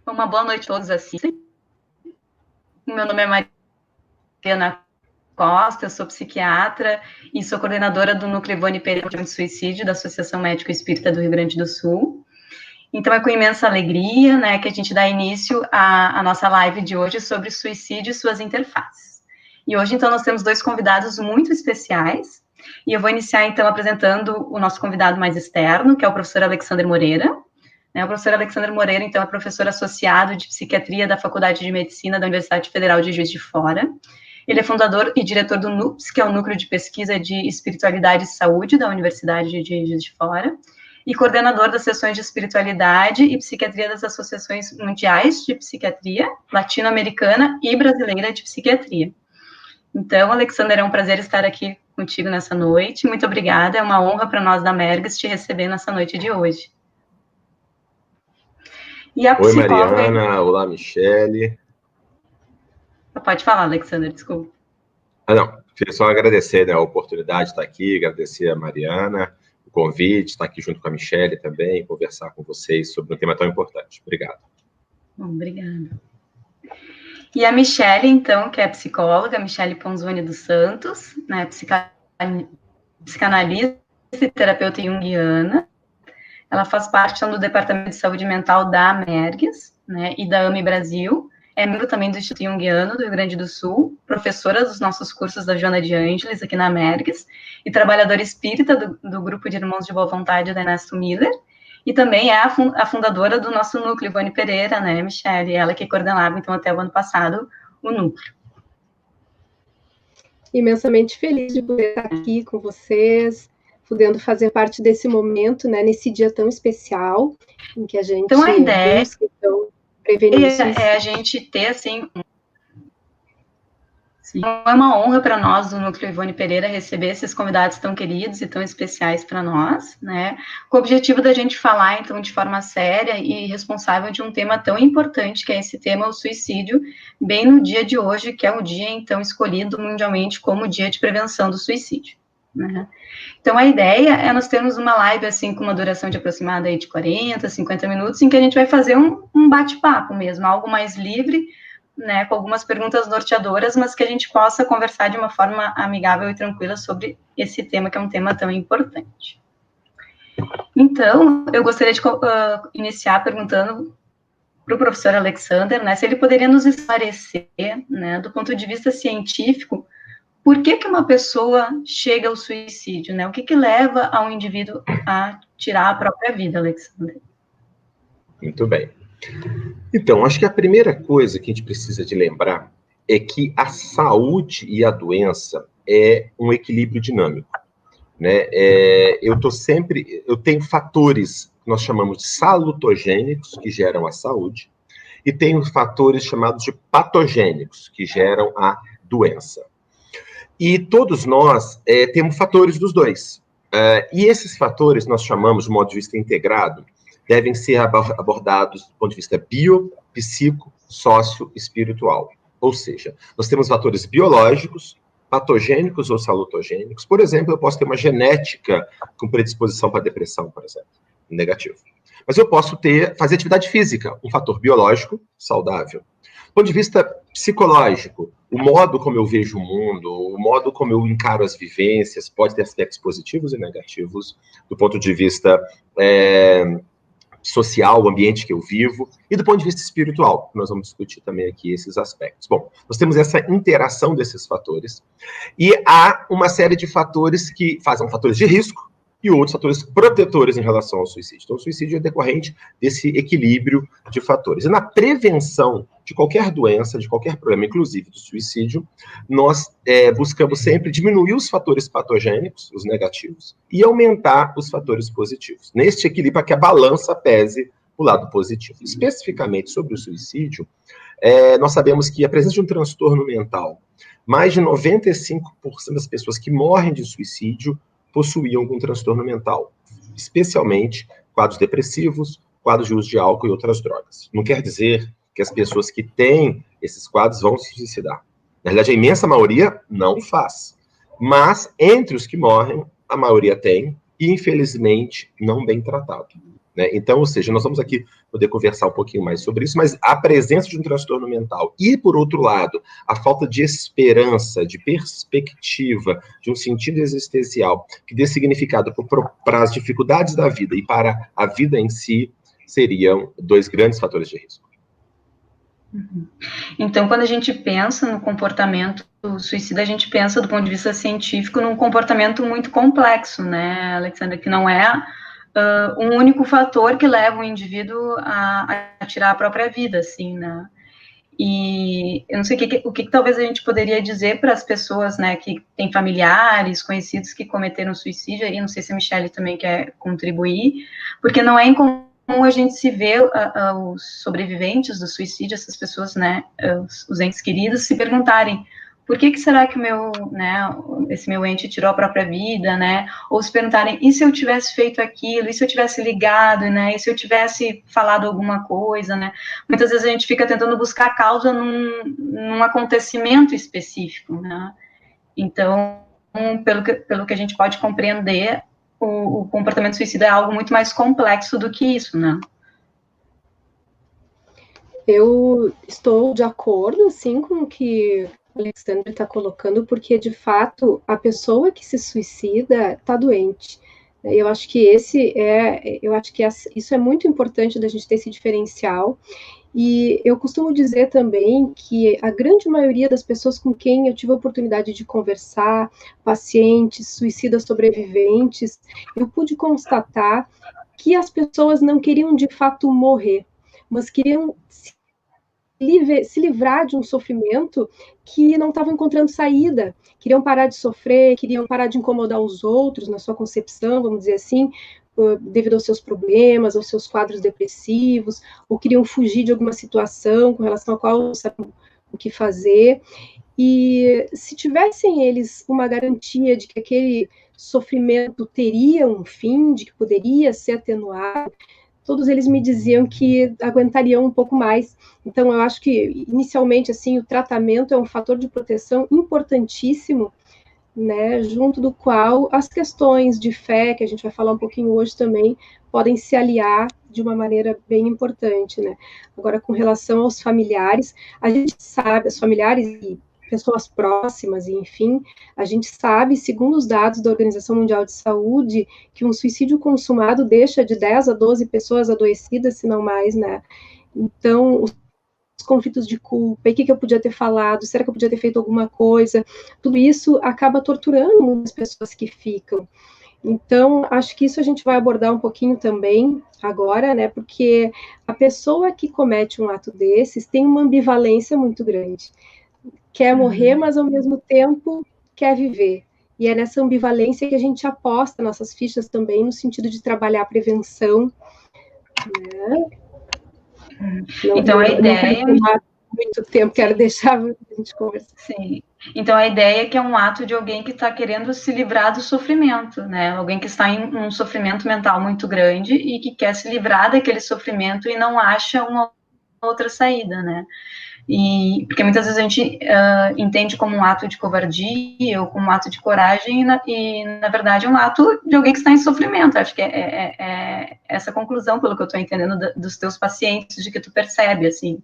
Uma boa noite a todos assistem. Meu nome é Mariana Costa, eu sou psiquiatra e sou coordenadora do Núcleo Ivone Pereira de Suicídio da Associação Médico Espírita do Rio Grande do Sul. Então é com imensa alegria, né, que a gente dá início à nossa live de hoje sobre suicídio e suas interfaces. E hoje, então, nós temos dois convidados muito especiais, e eu vou iniciar, então, apresentando o nosso convidado mais externo, que é o professor Alexander Moreira. O professor Alexander Moreira, então, é professor associado de psiquiatria da Faculdade de Medicina da Universidade Federal de Juiz de Fora. Ele é fundador e diretor do NUPS, que é o Núcleo de Pesquisa de Espiritualidade e Saúde da Universidade de Juiz de Fora, e coordenador das sessões de espiritualidade e psiquiatria das associações mundiais de psiquiatria, latino-americana e brasileira de psiquiatria. Então, Alexander, é um prazer estar aqui contigo nessa noite. Muito obrigada, é uma honra para nós da Merges te receber nessa noite de hoje. E a Oi, Mariana. Olá, Michele. Pode falar, Alexander, desculpa. Não, queria só agradecer, né, a oportunidade de estar aqui, agradecer a Mariana, o convite, estar aqui junto com a Michele também, conversar com vocês sobre um tema tão importante. Obrigado. Obrigada. E a Michele, então, que é psicóloga, Michele Ponzoni dos Santos, né, psicanalista e terapeuta junguiana. Ela faz parte do Departamento de Saúde Mental da Merges, né, e da AME Brasil. É membro também do Instituto Junguiano do Rio Grande do Sul, professora dos nossos cursos da Joana de Ângeles, aqui na Merges, e trabalhadora espírita do Grupo de Irmãos de Boa Vontade da Ernesto Miller, e também é a fundadora do nosso núcleo, Ivone Pereira, né, Michele? Ela que coordenava, então, até o ano passado, o núcleo. Imensamente feliz de poder estar aqui com vocês, podendo fazer parte desse momento, né, nesse dia tão especial, em que a gente então, a ideia busca, então, prevenir é a gente ter, assim, é uma honra para nós do Núcleo Ivone Pereira receber esses convidados tão queridos e tão especiais para nós, né, com o objetivo da gente falar, então, de forma séria e responsável de um tema tão importante, que é esse tema, o suicídio, bem no dia de hoje, que é o dia, então, escolhido mundialmente como o dia de prevenção do suicídio, né. Então, a ideia é nós termos uma live, assim, com uma duração de aproximada aí de 40, 50 minutos, em que a gente vai fazer um bate-papo mesmo, algo mais livre, né, com algumas perguntas norteadoras, mas que a gente possa conversar de uma forma amigável e tranquila sobre esse tema, que é um tema tão importante. Então, eu gostaria de iniciar perguntando para o professor Alexander, né, se ele poderia nos esclarecer, né, do ponto de vista científico, por que uma pessoa chega ao suicídio, né? O que leva ao indivíduo a tirar a própria vida, Alexander? Muito bem. Então, acho que a primeira coisa que a gente precisa de lembrar é que a saúde e a doença é um equilíbrio dinâmico, né? Eu tenho fatores que nós chamamos de salutogênicos, que geram a saúde, e tenho fatores chamados de patogênicos, que geram a doença. E todos nós temos fatores dos dois. E esses fatores, nós chamamos, de modo de vista integrado, devem ser abordados do ponto de vista bio, psico, sócio, espiritual. Ou seja, nós temos fatores biológicos, patogênicos ou salutogênicos. Por exemplo, eu posso ter uma genética com predisposição para depressão, por exemplo, negativo. Mas eu posso fazer atividade física, um fator biológico saudável. Do ponto de vista psicológico, o modo como eu vejo o mundo, o modo como eu encaro as vivências, pode ter aspectos positivos e negativos, do ponto de vista social, o ambiente que eu vivo, e do ponto de vista espiritual, nós vamos discutir também aqui esses aspectos. Bom, nós temos essa interação desses fatores, e há uma série de fatores que são fatores de risco, e outros fatores protetores em relação ao suicídio. Então, o suicídio é decorrente desse equilíbrio de fatores. E na prevenção de qualquer doença, de qualquer problema, inclusive do suicídio, nós buscamos sempre diminuir os fatores patogênicos, os negativos, e aumentar os fatores positivos. Neste equilíbrio, para que a balança pese o lado positivo. Especificamente sobre o suicídio, nós sabemos que a presença de um transtorno mental, mais de 95% das pessoas que morrem de suicídio possuíam algum transtorno mental, especialmente quadros depressivos, quadros de uso de álcool e outras drogas. Não quer dizer que as pessoas que têm esses quadros vão se suicidar. Na verdade, a imensa maioria não faz. Mas, entre os que morrem, a maioria tem, e, infelizmente, não bem tratado. né? Então, ou seja, nós vamos aqui poder conversar um pouquinho mais sobre isso, mas a presença de um transtorno mental e, por outro lado, a falta de esperança, de perspectiva, de um sentido existencial que dê significado para as dificuldades da vida e para a vida em si, seriam dois grandes fatores de risco. Então, quando a gente pensa no comportamento suicida, a gente pensa, do ponto de vista científico, num comportamento muito complexo, né, Alexandra, que não é um único fator que leva o indivíduo a tirar a própria vida, assim, né. E eu não sei o que talvez a gente poderia dizer para as pessoas, né, que têm familiares, conhecidos que cometeram suicídio, aí não sei se a Michelle também quer contribuir, porque não é incomum a gente se ver os sobreviventes do suicídio, essas pessoas, né, os entes queridos, se perguntarem por que será que esse meu ente tirou a própria vida, né? Ou se perguntarem, e se eu tivesse feito aquilo, e se eu tivesse ligado, né? E se eu tivesse falado alguma coisa, né? Muitas vezes a gente fica tentando buscar a causa num acontecimento específico, né? Então, pelo que a gente pode compreender, o comportamento suicida é algo muito mais complexo do que isso, né? Eu estou de acordo, assim, com o que o Alexandre está colocando, porque, de fato, a pessoa que se suicida está doente. Eu acho que isso é muito importante da gente ter esse diferencial. E eu costumo dizer também que a grande maioria das pessoas com quem eu tive a oportunidade de conversar, pacientes, suicidas sobreviventes, eu pude constatar que as pessoas não queriam de fato morrer, mas queriam se livrar de um sofrimento que não estavam encontrando saída, queriam parar de sofrer, queriam parar de incomodar os outros, na sua concepção, vamos dizer assim, devido aos seus problemas, aos seus quadros depressivos, ou queriam fugir de alguma situação com relação a qual não sabiam o que fazer. E se tivessem eles uma garantia de que aquele sofrimento teria um fim, de que poderia ser atenuado, todos eles me diziam que aguentariam um pouco mais. Então, eu acho que, inicialmente, assim, o tratamento é um fator de proteção importantíssimo, né, junto do qual as questões de fé, que a gente vai falar um pouquinho hoje também, podem se aliar de uma maneira bem importante, né. Agora, com relação aos familiares, a gente sabe, os familiares e pessoas próximas, e enfim, a gente sabe, segundo os dados da Organização Mundial de Saúde, que um suicídio consumado deixa de 10 a 12 pessoas adoecidas, se não mais, né. Então, os conflitos de culpa, e o que eu podia ter falado, será que eu podia ter feito alguma coisa, tudo isso acaba torturando as pessoas que ficam. Então, acho que isso a gente vai abordar um pouquinho também agora, né, porque a pessoa que comete um ato desses tem uma ambivalência muito grande. Quer morrer, mas ao mesmo tempo quer viver. E é nessa ambivalência que a gente aposta nossas fichas também, no sentido de trabalhar a prevenção, né? Então, a ideia... Não tomar muito tempo, quero deixar a gente conversar. Sim. Então, a ideia é que é um ato de alguém que está querendo se livrar do sofrimento, né? Alguém que está em um sofrimento mental muito grande e que quer se livrar daquele sofrimento e não acha uma outra saída, né? E, porque muitas vezes a gente entende como um ato de covardia ou como um ato de coragem e na verdade, é um ato de alguém que está em sofrimento. Acho que é essa conclusão, pelo que eu estou entendendo, dos teus pacientes, de que tu percebe, assim.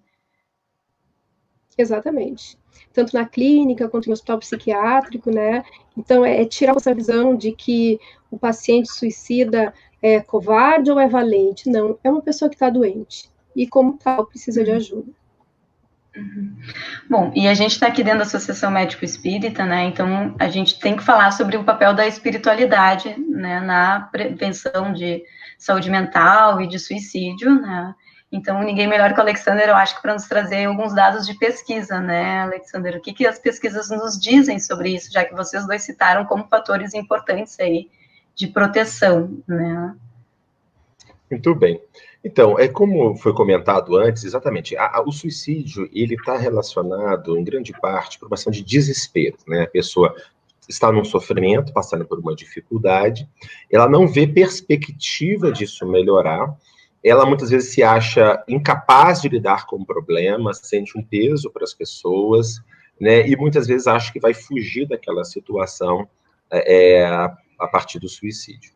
Exatamente. Tanto na clínica, quanto no hospital psiquiátrico, né? Então, é tirar essa visão de que o paciente suicida é covarde ou é valente. Não, é uma pessoa que está doente. E, como tal, precisa de ajuda. Bom, e a gente está aqui dentro da Associação Médico Espírita, né? Então a gente tem que falar sobre o papel da espiritualidade, né, na prevenção de saúde mental e de suicídio, né? Então ninguém melhor que o Alexander, eu acho, para nos trazer alguns dados de pesquisa, né, Alexander? O que as pesquisas nos dizem sobre isso, já que vocês dois citaram como fatores importantes aí de proteção, né? Muito bem. Então, como foi comentado antes, exatamente, o suicídio, ele está relacionado, em grande parte, por uma ação de desespero, né? A pessoa está num sofrimento, passando por uma dificuldade, ela não vê perspectiva disso melhorar, ela muitas vezes se acha incapaz de lidar com o problema, sente um peso para as pessoas, né? E muitas vezes acha que vai fugir daquela situação a partir do suicídio.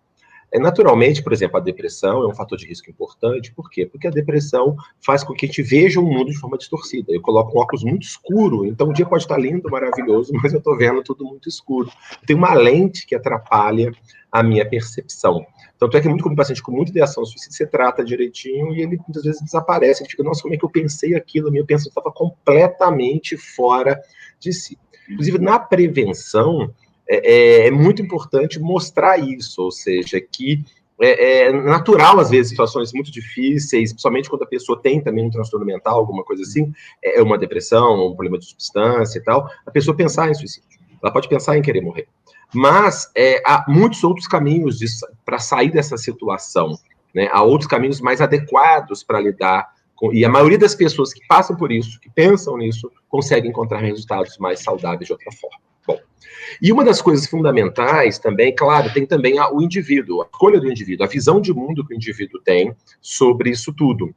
Naturalmente, por exemplo, a depressão é um fator de risco importante. Por quê? Porque a depressão faz com que a gente veja o mundo de forma distorcida. Eu coloco um óculos muito escuro, então o dia pode estar lindo, maravilhoso, mas eu estou vendo tudo muito escuro. Tem uma lente que atrapalha a minha percepção. Tanto é que muito como paciente com muita ideação suicida, você trata direitinho e ele muitas vezes desaparece. Ele fica, nossa, como é que eu pensei aquilo? A minha pensamento estava completamente fora de si. Inclusive, na prevenção, é muito importante mostrar isso, ou seja, que é natural, às vezes, situações muito difíceis, principalmente quando a pessoa tem também um transtorno mental, alguma coisa assim, uma depressão, um problema de substância e tal, a pessoa pensar em suicídio. Ela pode pensar em querer morrer. Mas há muitos outros caminhos para sair dessa situação, né? Há outros caminhos mais adequados para lidar com... E a maioria das pessoas que passam por isso, que pensam nisso, consegue encontrar resultados mais saudáveis de outra forma. Bom, e uma das coisas fundamentais também, claro, tem também o indivíduo, a escolha do indivíduo, a visão de mundo que o indivíduo tem sobre isso tudo,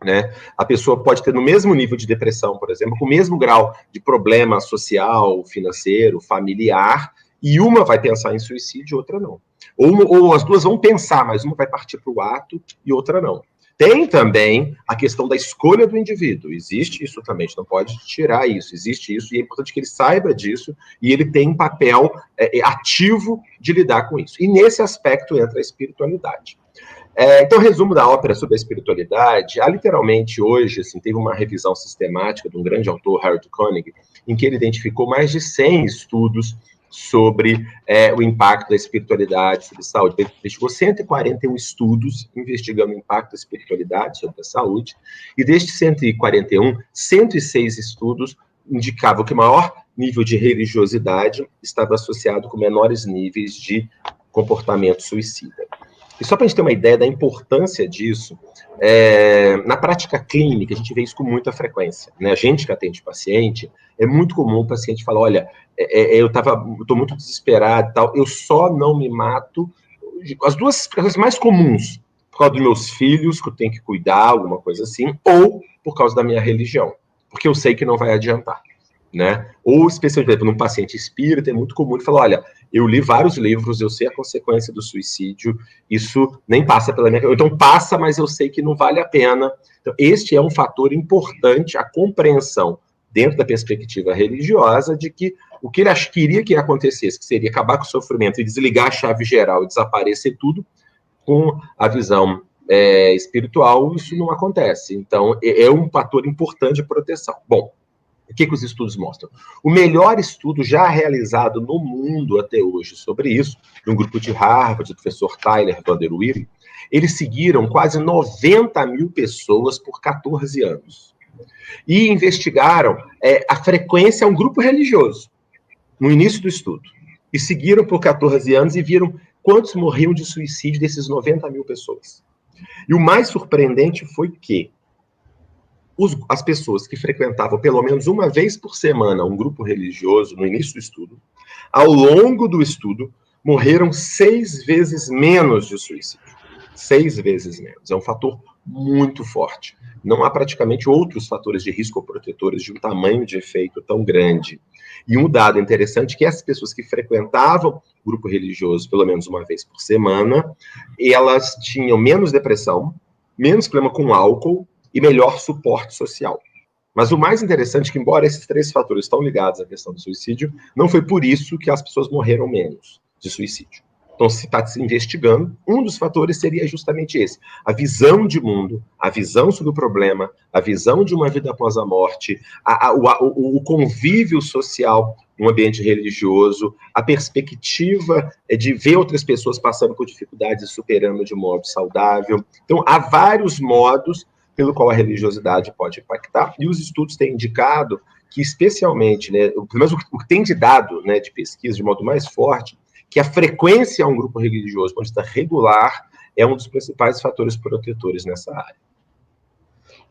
né? A pessoa pode ter no mesmo nível de depressão, por exemplo, com o mesmo grau de problema social, financeiro, familiar, e uma vai pensar em suicídio e outra não. Ou as duas vão pensar, mas uma vai partir para o ato e outra não. Tem também a questão da escolha do indivíduo. Existe isso também, a gente não pode tirar isso. Existe isso, e é importante que ele saiba disso, e ele tem um papel ativo de lidar com isso. E nesse aspecto entra a espiritualidade. Então, resumo da ópera sobre a espiritualidade, há literalmente hoje, assim, teve uma revisão sistemática de um grande autor, Harold Koenig, em que ele identificou mais de 100 estudos sobre o impacto da espiritualidade sobre a saúde. Ele investigou 141 estudos investigando o impacto da espiritualidade sobre a saúde, e destes 141, 106 estudos indicavam que o maior nível de religiosidade estava associado com menores níveis de comportamento suicida. E só para a gente ter uma ideia da importância disso, na prática clínica, a gente vê isso com muita frequência, né? A gente que atende paciente, é muito comum o paciente falar, olha, eu estou muito desesperado e tal, eu só não me mato. As duas coisas mais comuns, por causa dos meus filhos, que eu tenho que cuidar, alguma coisa assim, ou por causa da minha religião, porque eu sei que não vai adiantar. Né? Ou, especialmente, num paciente espírita, é muito comum ele falar, olha, eu li vários livros, eu sei a consequência do suicídio, isso nem passa pela minha cabeça. Então passa, mas eu sei que não vale a pena. Então, este é um fator importante, a compreensão, dentro da perspectiva religiosa, de que o que ele queria que acontecesse, que seria acabar com o sofrimento e desligar a chave geral e desaparecer tudo, com a visão espiritual, isso não acontece. Então, é um fator importante de proteção. Bom, o que os estudos mostram? O melhor estudo já realizado no mundo até hoje sobre isso, de um grupo de Harvard, do professor Tyler Van Der Weel, eles seguiram quase 90 mil pessoas por 14 anos. E investigaram a frequência a um grupo religioso, no início do estudo. E seguiram por 14 anos e viram quantos morriam de suicídio desses 90 mil pessoas. E o mais surpreendente foi que as pessoas que frequentavam pelo menos uma vez por semana um grupo religioso no início do estudo, ao longo do estudo, morreram 6 vezes menos de suicídio. 6 vezes menos. É um fator muito forte. Não há praticamente outros fatores de risco ou protetores de um tamanho de efeito tão grande. E um dado interessante é que essas pessoas que frequentavam o grupo religioso pelo menos uma vez por semana, elas tinham menos depressão, menos problema com álcool, e melhor suporte social. Mas o mais interessante é que, embora esses 3 fatores estão ligados à questão do suicídio, não foi por isso que as pessoas morreram menos de suicídio. Então, se está se investigando, um dos fatores seria justamente esse. A visão de mundo, a visão sobre o problema, a visão de uma vida após a morte, o convívio social no ambiente religioso, a perspectiva de ver outras pessoas passando por dificuldades e superando de modo saudável. Então, há vários modos pelo qual a religiosidade pode impactar, e os estudos têm indicado que, especialmente, né, pelo menos o que tem de dado, né, de pesquisa de modo mais forte, que a frequência a um grupo religioso, quando está regular, é um dos principais fatores protetores nessa área.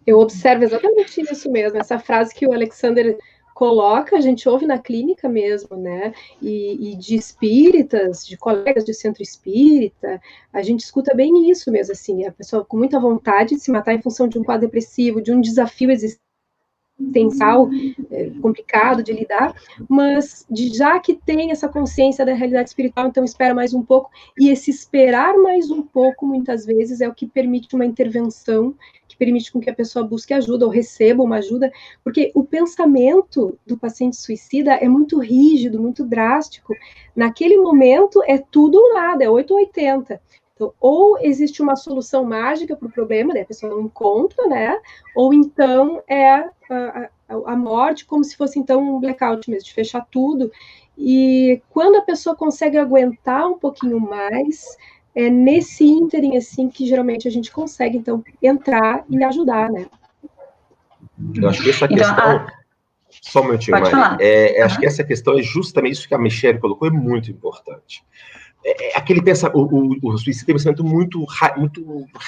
Eu observo exatamente isso mesmo, essa frase que o Alexander coloca, a gente ouve na clínica mesmo, né, e de espíritas, de colegas de centro espírita, a gente escuta bem isso mesmo, assim, a pessoa com muita vontade de se matar em função de um quadro depressivo, de um desafio existencial, existencial, complicado de lidar, mas já que tem essa consciência da realidade espiritual, então espera mais um pouco, e esse esperar mais um pouco, muitas vezes, é o que permite uma intervenção, que permite com que a pessoa busque ajuda, ou receba uma ajuda, porque o pensamento do paciente suicida é muito rígido, muito drástico. Naquele momento, é tudo ou nada, é 8 ou 80. Então, ou existe uma solução mágica para o problema, daí a pessoa não encontra, né? Ou então é a morte, como se fosse então um blackout mesmo, de fechar tudo. E quando a pessoa consegue aguentar um pouquinho mais, é nesse ínterim assim que geralmente a gente consegue então entrar e ajudar, né? Eu acho que essa questão, só um minutinho, Mari, acho que essa questão é justamente isso que a Michelle colocou, é muito importante. Aquele o suicídio tem um pensamento muito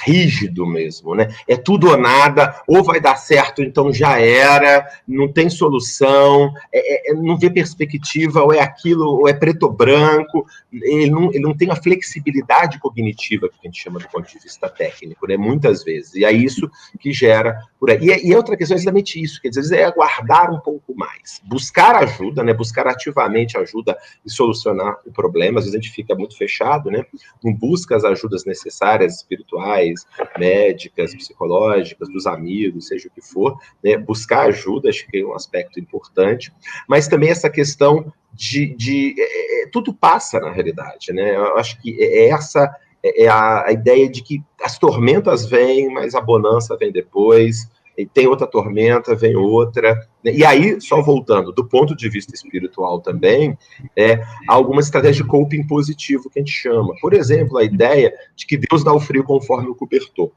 rígido mesmo, né? É tudo ou nada, ou vai dar certo, então já era, não tem solução, não vê perspectiva, ou é aquilo, ou é preto ou branco, ele não tem a flexibilidade cognitiva que a gente chama do ponto de vista técnico, né? Muitas vezes, e é isso que gera por aí. E outra questão é exatamente isso, que às vezes é aguardar um pouco mais, buscar ajuda, né? Buscar ativamente ajuda e solucionar o problema. Às vezes a gente fica muito fechado, né? Não busca as ajudas necessárias, espirituais, médicas, psicológicas, dos amigos, seja o que for, né? Buscar ajuda, acho que é um aspecto importante, mas também essa questão tudo passa na realidade, né? Eu acho que essa é a ideia de que as tormentas vêm, mas a bonança vem depois, e tem outra tormenta, vem outra. E aí, só voltando, do ponto de vista espiritual também, há algumas estratégias de coping positivo que a gente chama. Por exemplo, a ideia de que Deus dá o frio conforme o cobertor.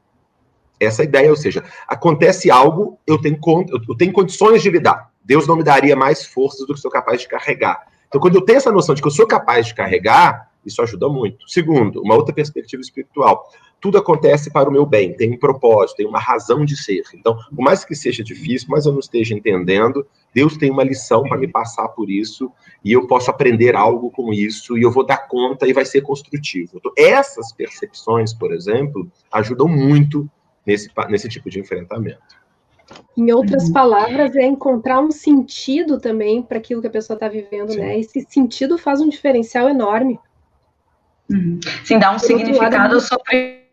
Essa ideia, ou seja, acontece algo, eu tenho condições de lidar. Deus não me daria mais forças do que sou capaz de carregar. Então, quando eu tenho essa noção de que eu sou capaz de carregar, isso ajuda muito. Segundo, uma outra perspectiva espiritual. Tudo acontece para o meu bem, tem um propósito, tem uma razão de ser. Então, por mais que seja difícil, mas eu não esteja entendendo, Deus tem uma lição para me passar por isso, e eu posso aprender algo com isso, e eu vou dar conta, e vai ser construtivo. Então, essas percepções, por exemplo, ajudam muito nesse tipo de enfrentamento. Em outras palavras, é encontrar um sentido também para aquilo que a pessoa está vivendo, Sim. né? Esse sentido faz um diferencial enorme. Sim, dá um significado ao sofrimento,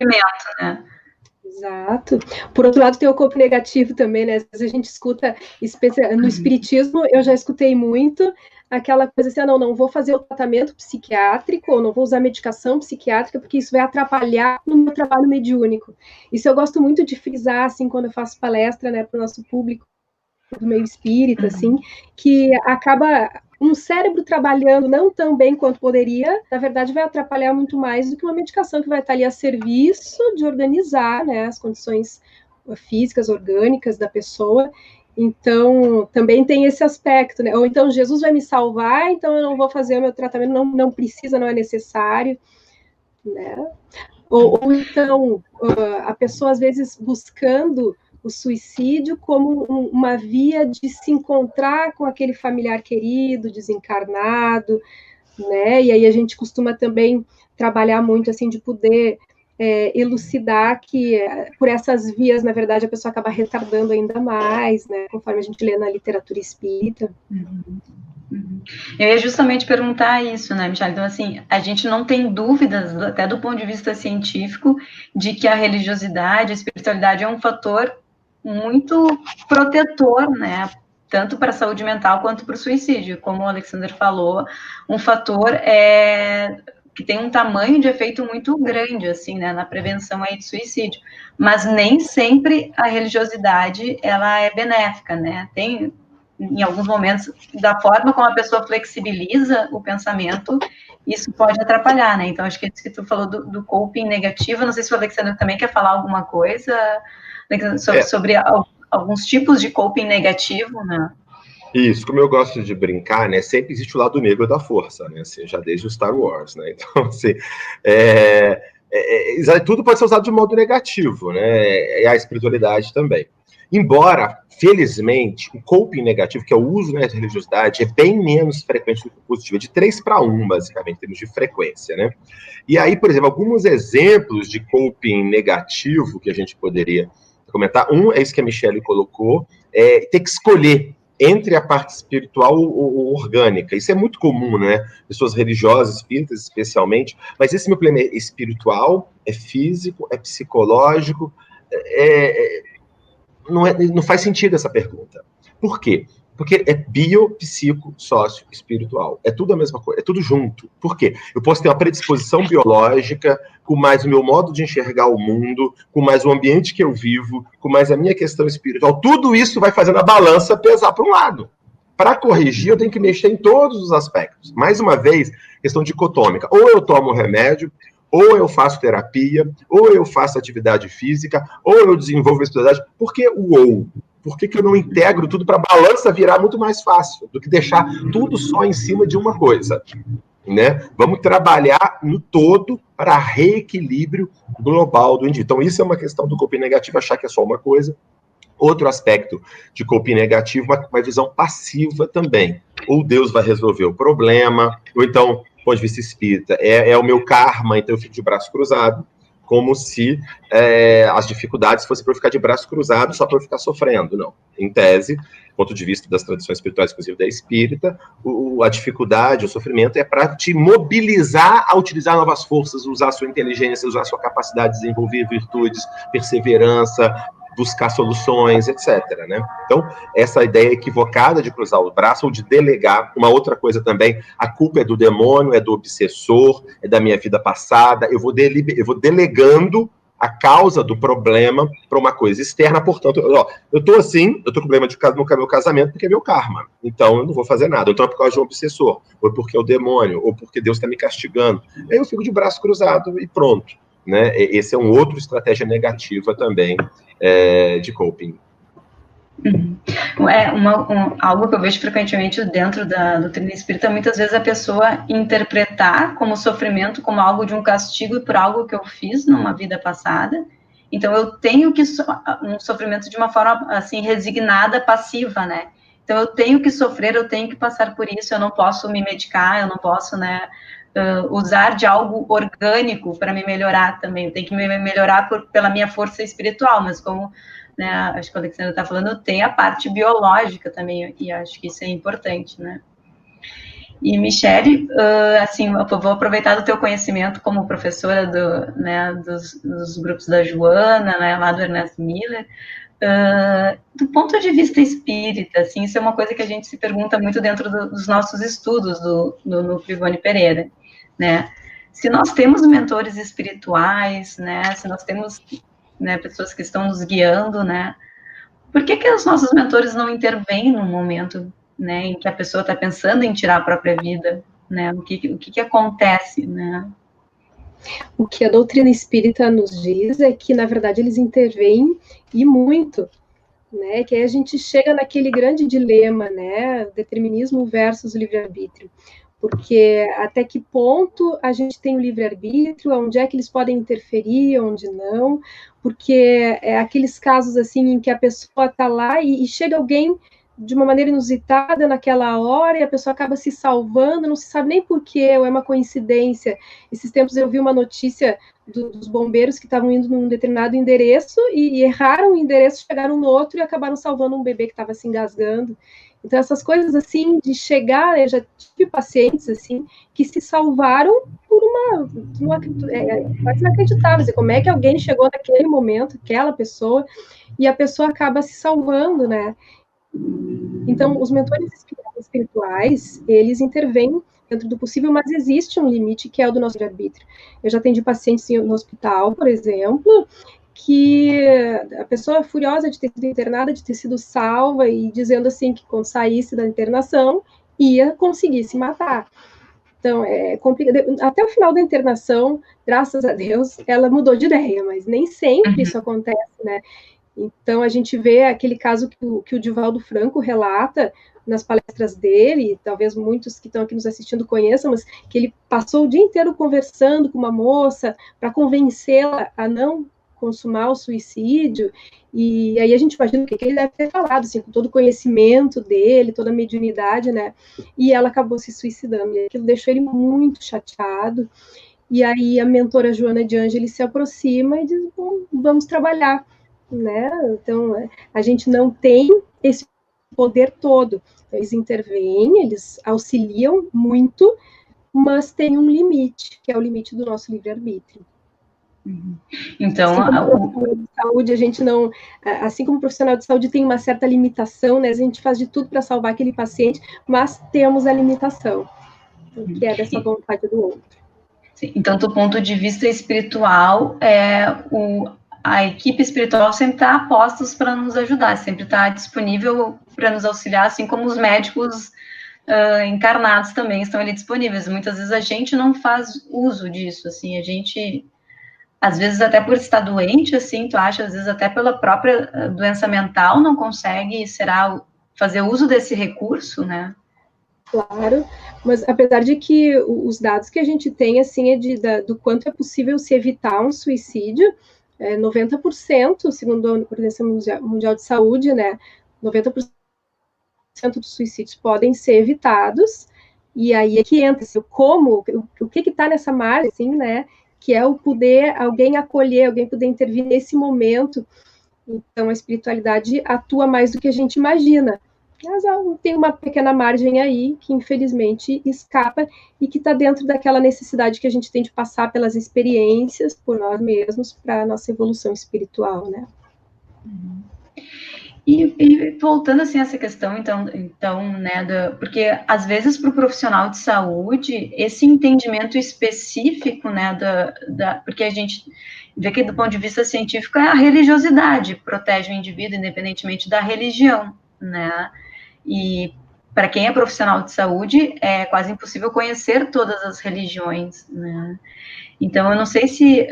né? Exato. Por outro lado, tem o corpo negativo também, né? Às vezes a gente escuta, no espiritismo, eu já escutei muito aquela coisa assim, não vou fazer o tratamento psiquiátrico, ou não vou usar medicação psiquiátrica, porque isso vai atrapalhar no meu trabalho mediúnico. Isso eu gosto muito de frisar, assim, quando eu faço palestra, né, para o nosso público do meio espírita, assim, que acaba um cérebro trabalhando não tão bem quanto poderia, na verdade vai atrapalhar muito mais do que uma medicação que vai estar ali a serviço de organizar, né, as condições físicas, orgânicas da pessoa. Então, também tem esse aspecto, né? Ou então, Jesus vai me salvar, então eu não vou fazer o meu tratamento, não precisa, não é necessário, né? Ou então, a pessoa, às vezes, buscando o suicídio como uma via de se encontrar com aquele familiar querido, desencarnado, né? E aí a gente costuma também trabalhar muito, assim, de poder elucidar que por essas vias, na verdade, a pessoa acaba retardando ainda mais, né? Conforme a gente lê na literatura espírita. Eu ia justamente perguntar isso, né, Michelle? Então, assim, a gente não tem dúvidas, até do ponto de vista científico, de que a religiosidade, a espiritualidade é um fator muito protetor, né? Tanto para a saúde mental quanto para o suicídio. Como o Alexander falou, um fator que tem um tamanho de efeito muito grande, assim, né, na prevenção aí de suicídio. Mas nem sempre a religiosidade, ela é benéfica, né? Tem, em alguns momentos, da forma como a pessoa flexibiliza o pensamento, isso pode atrapalhar, né? Então, acho que isso que tu falou do coping negativo, não sei se o Alexandre também quer falar alguma coisa sobre alguns tipos de coping negativo, né? Isso, como eu gosto de brincar, né? Sempre existe o lado negro da força, né? Assim, já desde o Star Wars, né? Então, assim, tudo pode ser usado de modo negativo, né? E a espiritualidade também. Embora, felizmente, o coping negativo, que é o uso, né, de religiosidade, é bem menos frequente do que o positivo, é de 3 para 1, basicamente, em termos de frequência, né? E aí, por exemplo, alguns exemplos de coping negativo que a gente poderia comentar. Um é isso que a Michelle colocou, ter que escolher entre a parte espiritual ou orgânica. Isso é muito comum, né? Pessoas religiosas, espíritas especialmente, mas esse meu problema é espiritual, é físico, é psicológico, não faz sentido essa pergunta. Por quê? Porque é bio, psico, sócio, espiritual. É tudo a mesma coisa, é tudo junto. Por quê? Eu posso ter uma predisposição biológica, com mais o meu modo de enxergar o mundo, com mais o ambiente que eu vivo, com mais a minha questão espiritual. Tudo isso vai fazendo a balança pesar para um lado. Para corrigir, eu tenho que mexer em todos os aspectos. Mais uma vez, questão dicotômica. Ou eu tomo remédio, ou eu faço terapia, ou eu faço atividade física, ou eu desenvolvo a espiritualidade. Por que o ou? Por que eu não integro tudo para a balança virar muito mais fácil do que deixar tudo só em cima de uma coisa? Né? Vamos trabalhar no todo para reequilíbrio global do indivíduo. Então, isso é uma questão do coping negativo, achar que é só uma coisa. Outro aspecto de coping negativo, uma visão passiva também. Ou Deus vai resolver o problema, ou então, do ponto de vista espírita, é o meu karma, então eu fico de braço cruzado, como se as dificuldades fossem para eu ficar de braço cruzado só para eu ficar sofrendo. Não. Em tese, do ponto de vista das tradições espirituais, inclusive da espírita, a dificuldade, o sofrimento é para te mobilizar a utilizar novas forças, usar a sua inteligência, usar a sua capacidade de desenvolver virtudes, perseverança, buscar soluções, etc. Né? Então, essa ideia equivocada de cruzar o braço ou de delegar. Uma outra coisa também, a culpa é do demônio, é do obsessor, é da minha vida passada. Eu vou delegando a causa do problema para uma coisa externa. Portanto, eu estou assim, eu estou com problema no meu casamento porque é meu karma. Então, eu não vou fazer nada. Então, é por causa de um obsessor, ou porque é o demônio, ou porque Deus está me castigando. Aí eu fico de braço cruzado e pronto. Né? Esse é um outro estratégia negativa também de coping. Algo que eu vejo frequentemente dentro da doutrina espírita, muitas vezes a pessoa interpretar como sofrimento, como algo de um castigo por algo que eu fiz numa vida passada. Então eu tenho que um sofrimento de uma forma assim resignada, passiva, né? Então eu tenho que sofrer, eu tenho que passar por isso, eu não posso me medicar, eu não posso, né, usar de algo orgânico para me melhorar também. Eu tenho que me melhorar pela minha força espiritual, mas como, né, acho que a Alexandra está falando, tem a parte biológica também, e acho que isso é importante, né? E, Michele, assim, eu vou aproveitar do teu conhecimento como professora dos grupos da Joana, né, lá do Ernesto Miller, do ponto de vista espírita, assim, isso é uma coisa que a gente se pergunta muito dentro dos nossos estudos do Núcleo Ivone Pereira, né? Se nós temos mentores espirituais, né, se nós temos, né, pessoas que estão nos guiando, né, por que os nossos mentores não intervêm no momento, né, em que a pessoa está pensando em tirar a própria vida, né? O que acontece, né? O que a doutrina espírita nos diz é que, na verdade, eles intervêm e muito, né? Que aí a gente chega naquele grande dilema, né? Determinismo versus livre-arbítrio. Porque até que ponto a gente tem o livre-arbítrio, onde é que eles podem interferir, onde não, porque é aqueles casos assim em que a pessoa está lá e chega alguém de uma maneira inusitada naquela hora e a pessoa acaba se salvando, não se sabe nem porquê, ou é uma coincidência. Esses tempos eu vi uma notícia dos bombeiros que estavam indo num determinado endereço e erraram o endereço, chegaram no outro e acabaram salvando um bebê que estava se engasgando. Então, essas coisas assim, de chegar, eu já tive pacientes assim, que se salvaram por quase inacreditável. Dizer, como é que alguém chegou naquele momento, aquela pessoa, e a pessoa acaba se salvando, né? Então, os mentores espirituais, eles intervêm dentro do possível, mas existe um limite que é o do nosso arbítrio. Eu já atendi pacientes no hospital, por exemplo, que a pessoa furiosa de ter sido internada, de ter sido salva e dizendo assim que quando saísse da internação ia conseguir se matar. Então, é complicado. Até o final da internação, graças a Deus, ela mudou de ideia, mas nem sempre isso acontece, né? Então, a gente vê aquele caso que o Divaldo Franco relata nas palestras dele, talvez muitos que estão aqui nos assistindo conheçam, mas que ele passou o dia inteiro conversando com uma moça para convencê-la a não consumar o suicídio, e aí a gente imagina o que ele deve ter falado, assim, com todo o conhecimento dele, toda a mediunidade, né, e ela acabou se suicidando, e aquilo deixou ele muito chateado, e aí a mentora Joana de Ângeles se aproxima e diz, bom, vamos trabalhar, né, então a gente não tem esse poder todo. Então, eles intervêm, eles auxiliam muito, mas tem um limite, que é o limite do nosso livre-arbítrio. Então, assim como profissional de saúde, a gente não, assim como profissional de saúde tem uma certa limitação, né? A gente faz de tudo para salvar aquele paciente, mas temos a limitação, que é dessa vontade do outro. Sim, então, do ponto de vista espiritual, a equipe espiritual sempre está a postos para nos ajudar, sempre está disponível para nos auxiliar, assim como os médicos encarnados também estão ali disponíveis. Muitas vezes a gente não faz uso disso, assim, a gente, às vezes até por estar doente, assim, tu acha, às vezes até pela própria doença mental, não consegue, fazer uso desse recurso, né? Claro, mas apesar de que os dados que a gente tem, assim, do quanto é possível se evitar um suicídio, 90%, segundo a Organização Mundial de Saúde, né, 90% dos suicídios podem ser evitados, e aí é que entra, assim, o que está nessa margem, assim, né, que é o poder alguém acolher, alguém poder intervir nesse momento. Então, a espiritualidade atua mais do que a gente imagina. Mas tem uma pequena margem aí que, infelizmente, escapa e que está dentro daquela necessidade que a gente tem de passar pelas experiências por nós mesmos para a nossa evolução espiritual, né? E voltando, assim, a essa questão, então né, porque, às vezes, para o profissional de saúde, esse entendimento específico, né, porque a gente vê que, do ponto de vista científico, a religiosidade protege o indivíduo, independentemente da religião, né, e para quem é profissional de saúde, é quase impossível conhecer todas as religiões, né. Então, eu não sei se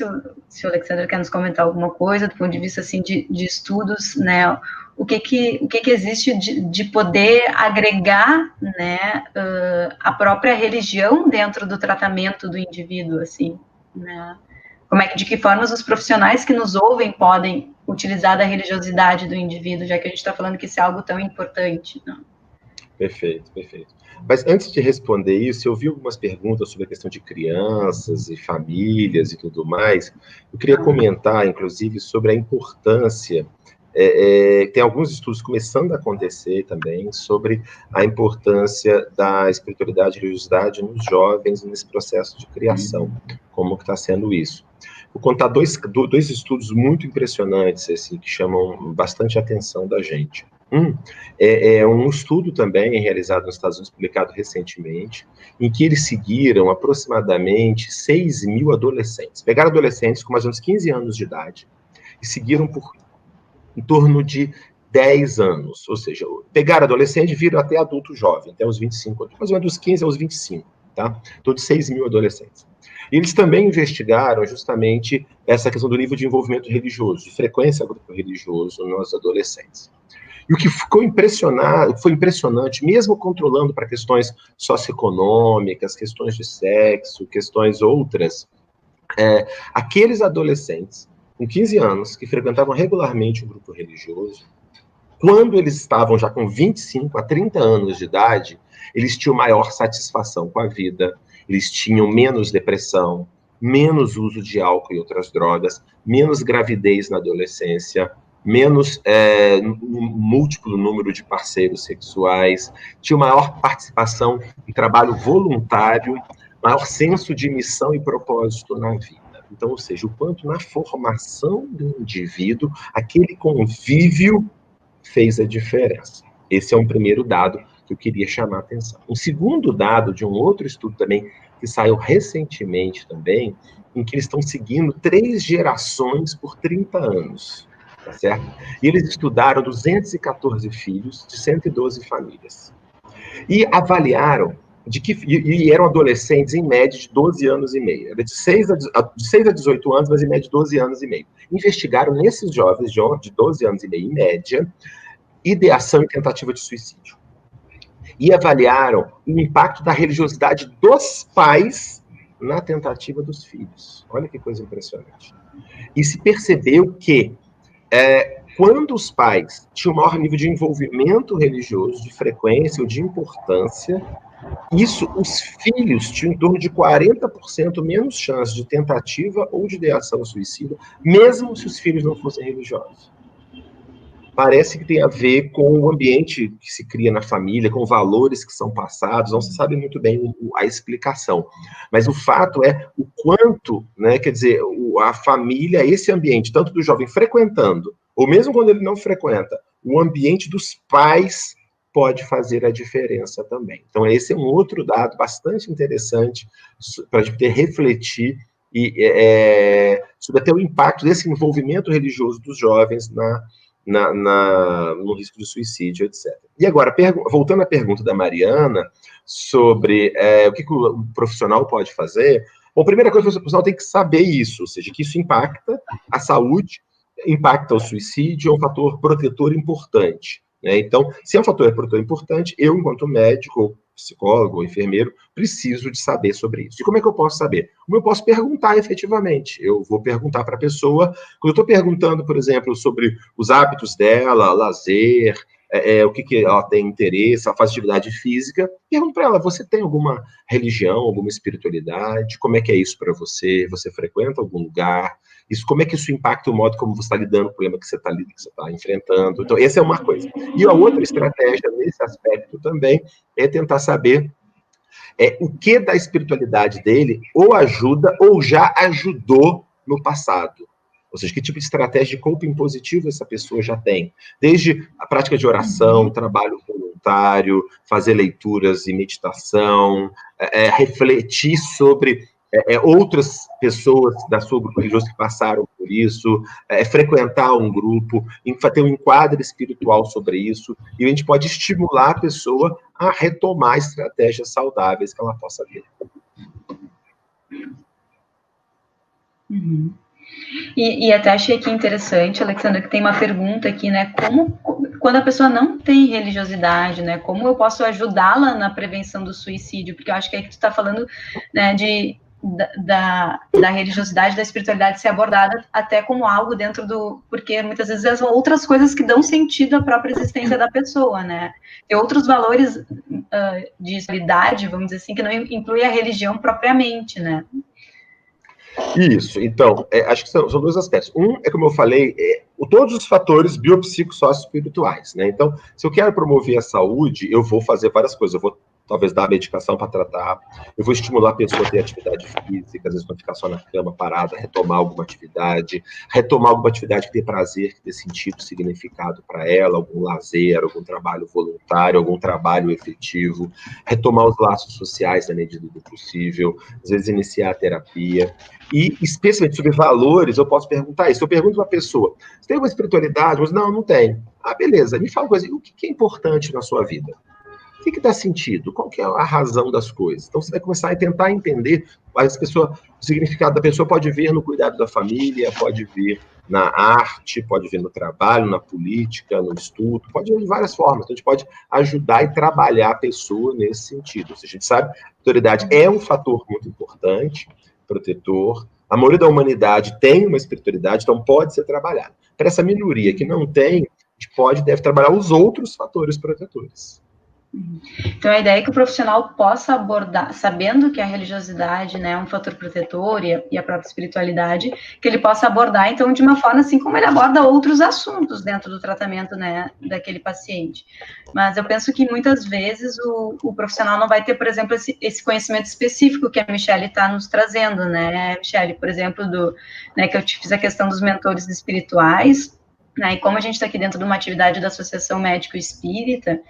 o Alexandre quer nos comentar alguma coisa do ponto de vista, assim, de estudos, né, o que existe de poder agregar, né, a própria religião dentro do tratamento do indivíduo, assim, né, de que formas os profissionais que nos ouvem podem utilizar da religiosidade do indivíduo, já que a gente está falando que isso é algo tão importante, né? Perfeito, perfeito. Mas antes de responder isso, eu vi algumas perguntas sobre a questão de crianças e famílias e tudo mais. Eu queria comentar, inclusive, sobre a importância. Tem alguns estudos começando a acontecer também sobre a importância da espiritualidade e religiosidade nos jovens nesse processo de criação, como que está sendo isso. Vou contar dois estudos muito impressionantes, assim, que chamam bastante a atenção da gente. Um estudo também realizado nos Estados Unidos, publicado recentemente, em que eles seguiram aproximadamente 6 mil adolescentes. Pegaram adolescentes com mais ou menos 15 anos de idade e seguiram por em torno de 10 anos. Ou seja, pegaram adolescente e viram até adulto jovem, até os 25, mais ou menos dos 15 aos 25, tá? Então, de 6 mil adolescentes. E eles também investigaram justamente essa questão do nível de envolvimento religioso, de frequência ao grupo religioso nos adolescentes. E o que foi impressionante, mesmo controlando para questões socioeconômicas, questões de sexo, questões outras, aqueles adolescentes com 15 anos que frequentavam regularmente um grupo religioso, quando eles estavam já com 25 a 30 anos de idade, eles tinham maior satisfação com a vida, eles tinham menos depressão, menos uso de álcool e outras drogas, menos gravidez na adolescência, menos múltiplo número de parceiros sexuais, tinha maior participação em trabalho voluntário, maior senso de missão e propósito na vida. Então, ou seja, o quanto na formação do indivíduo, aquele convívio fez a diferença. Esse é um primeiro dado que eu queria chamar a atenção. Um segundo dado de um outro estudo também, que saiu recentemente também, em que eles estão seguindo 3 gerações por 30 anos. Tá certo? E eles estudaram 214 filhos de 112 famílias. E avaliaram, e eram adolescentes em média de 12 anos e meio. Era de 6 a 18 anos, mas em média de 12 anos e meio. Investigaram nesses jovens de 12 anos e meio, em média, ideação e tentativa de suicídio. E avaliaram o impacto da religiosidade dos pais na tentativa dos filhos. Olha que coisa impressionante. E se percebeu que quando os pais tinham maior nível de envolvimento religioso, de frequência ou de importância, os filhos tinham em torno de 40% menos chance de tentativa ou de ideação suicida, mesmo se os filhos não fossem religiosos. parece que tem a ver com o ambiente que se cria na família, com valores que são passados, não se sabe muito bem a explicação. Mas o fato é o quanto, né, quer dizer, a família, esse ambiente, tanto do jovem frequentando, ou mesmo quando ele não frequenta, o ambiente dos pais pode fazer a diferença também. Então, esse é um outro dado bastante interessante para a gente poder refletir sobre até o impacto desse envolvimento religioso dos jovens no risco de suicídio, etc. E agora, voltando à pergunta da Mariana sobre o que o profissional pode fazer, bom, a primeira coisa que o profissional tem que saber isso, ou seja, que isso impacta a saúde, impacta o suicídio, é um fator protetor importante. Né? Então, se é um fator protetor importante, eu, enquanto médico, psicólogo, enfermeiro, preciso de saber sobre isso. E como é que eu posso saber? Como eu posso perguntar efetivamente? Eu vou perguntar para a pessoa, quando eu estou perguntando, por exemplo, sobre os hábitos dela, lazer, o que ela tem interesse, ela faz atividade física, pergunto para ela, você tem alguma religião, alguma espiritualidade? Como é que é isso para você? Você frequenta algum lugar? Como é que isso impacta o modo como você está lidando com o problema que você está enfrentando? Então, essa é uma coisa. E a outra estratégia nesse aspecto também é tentar saber o que da espiritualidade dele ou ajuda ou já ajudou no passado. Ou seja, que tipo de estratégia de coping positivo essa pessoa já tem. Desde a prática de oração, trabalho voluntário, fazer leituras e meditação, refletir sobre outras pessoas da sua grupo religioso que passaram por isso, frequentar um grupo, ter um enquadro espiritual sobre isso, e a gente pode estimular a pessoa a retomar estratégias saudáveis que ela possa ter. Uhum. E até achei aqui interessante, Alexandra, que tem uma pergunta aqui, né? Quando a pessoa não tem religiosidade, né? Como eu posso ajudá-la na prevenção do suicídio? Porque eu acho que aí que tu está falando, né, da religiosidade, da espiritualidade ser abordada até como algo dentro do... Porque muitas vezes são outras coisas que dão sentido à própria existência da pessoa, né? Tem outros valores de espiritualidade, vamos dizer assim, que não inclui a religião propriamente, né? Isso, então, acho que são dois aspectos. Um é, como eu falei, todos os fatores biopsicossocioespirituais, né? Então, se eu quero promover a saúde, eu vou fazer várias coisas. Eu vou, talvez, dar medicação para tratar, eu vou estimular a pessoa a ter atividade física, às vezes não ficar só na cama parada, retomar alguma atividade que dê prazer, que dê sentido, significado para ela, algum lazer, algum trabalho voluntário, algum trabalho efetivo, retomar os laços sociais na medida do possível, às vezes iniciar a terapia. E, especialmente sobre valores, eu posso perguntar isso. Eu pergunto para uma pessoa, você tem uma espiritualidade? Mas não tem. Ah, beleza, me fala uma coisa, o que é importante na sua vida? O que dá sentido? Qual que é a razão das coisas? Então, você vai começar a tentar entender, o significado da pessoa pode vir no cuidado da família, pode vir na arte, pode vir no trabalho, na política, no estudo, pode vir de várias formas. Então, a gente pode ajudar e trabalhar a pessoa nesse sentido. Ou seja, a gente sabe que a autoridade é um fator muito importante, protetor. A maioria da humanidade tem uma espiritualidade, então pode ser trabalhada. Para essa minoria que não tem, a gente deve trabalhar os outros fatores protetores. Então, a ideia é que o profissional possa abordar, sabendo que a religiosidade, né, é um fator protetor e a própria espiritualidade, que ele possa abordar, então, de uma forma assim como ele aborda outros assuntos dentro do tratamento, né, daquele paciente. Mas eu penso que muitas vezes o profissional não vai ter, por exemplo, esse conhecimento específico que a Michelle está nos trazendo, né, Michelle, por exemplo, né, que eu te fiz a questão dos mentores espirituais, né, e como a gente está aqui dentro de uma atividade da Associação Médico Espírita,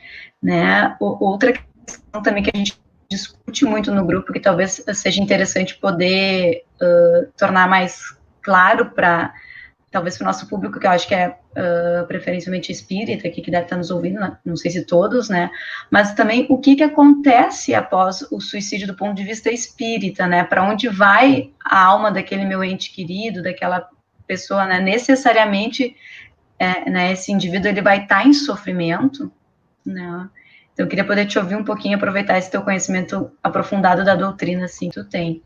né, outra questão também que a gente discute muito no grupo, que talvez seja interessante poder tornar mais claro talvez para o nosso público, que eu acho que é preferencialmente espírita, que deve estar nos ouvindo, né? Não sei se todos, né, mas também o que acontece após o suicídio do ponto de vista espírita, né, para onde vai a alma daquele meu ente querido, daquela pessoa, né, necessariamente, né, esse indivíduo ele vai estar em sofrimento, né? Então, eu queria poder te ouvir um pouquinho, aproveitar esse teu conhecimento aprofundado da doutrina, assim, que tu tem.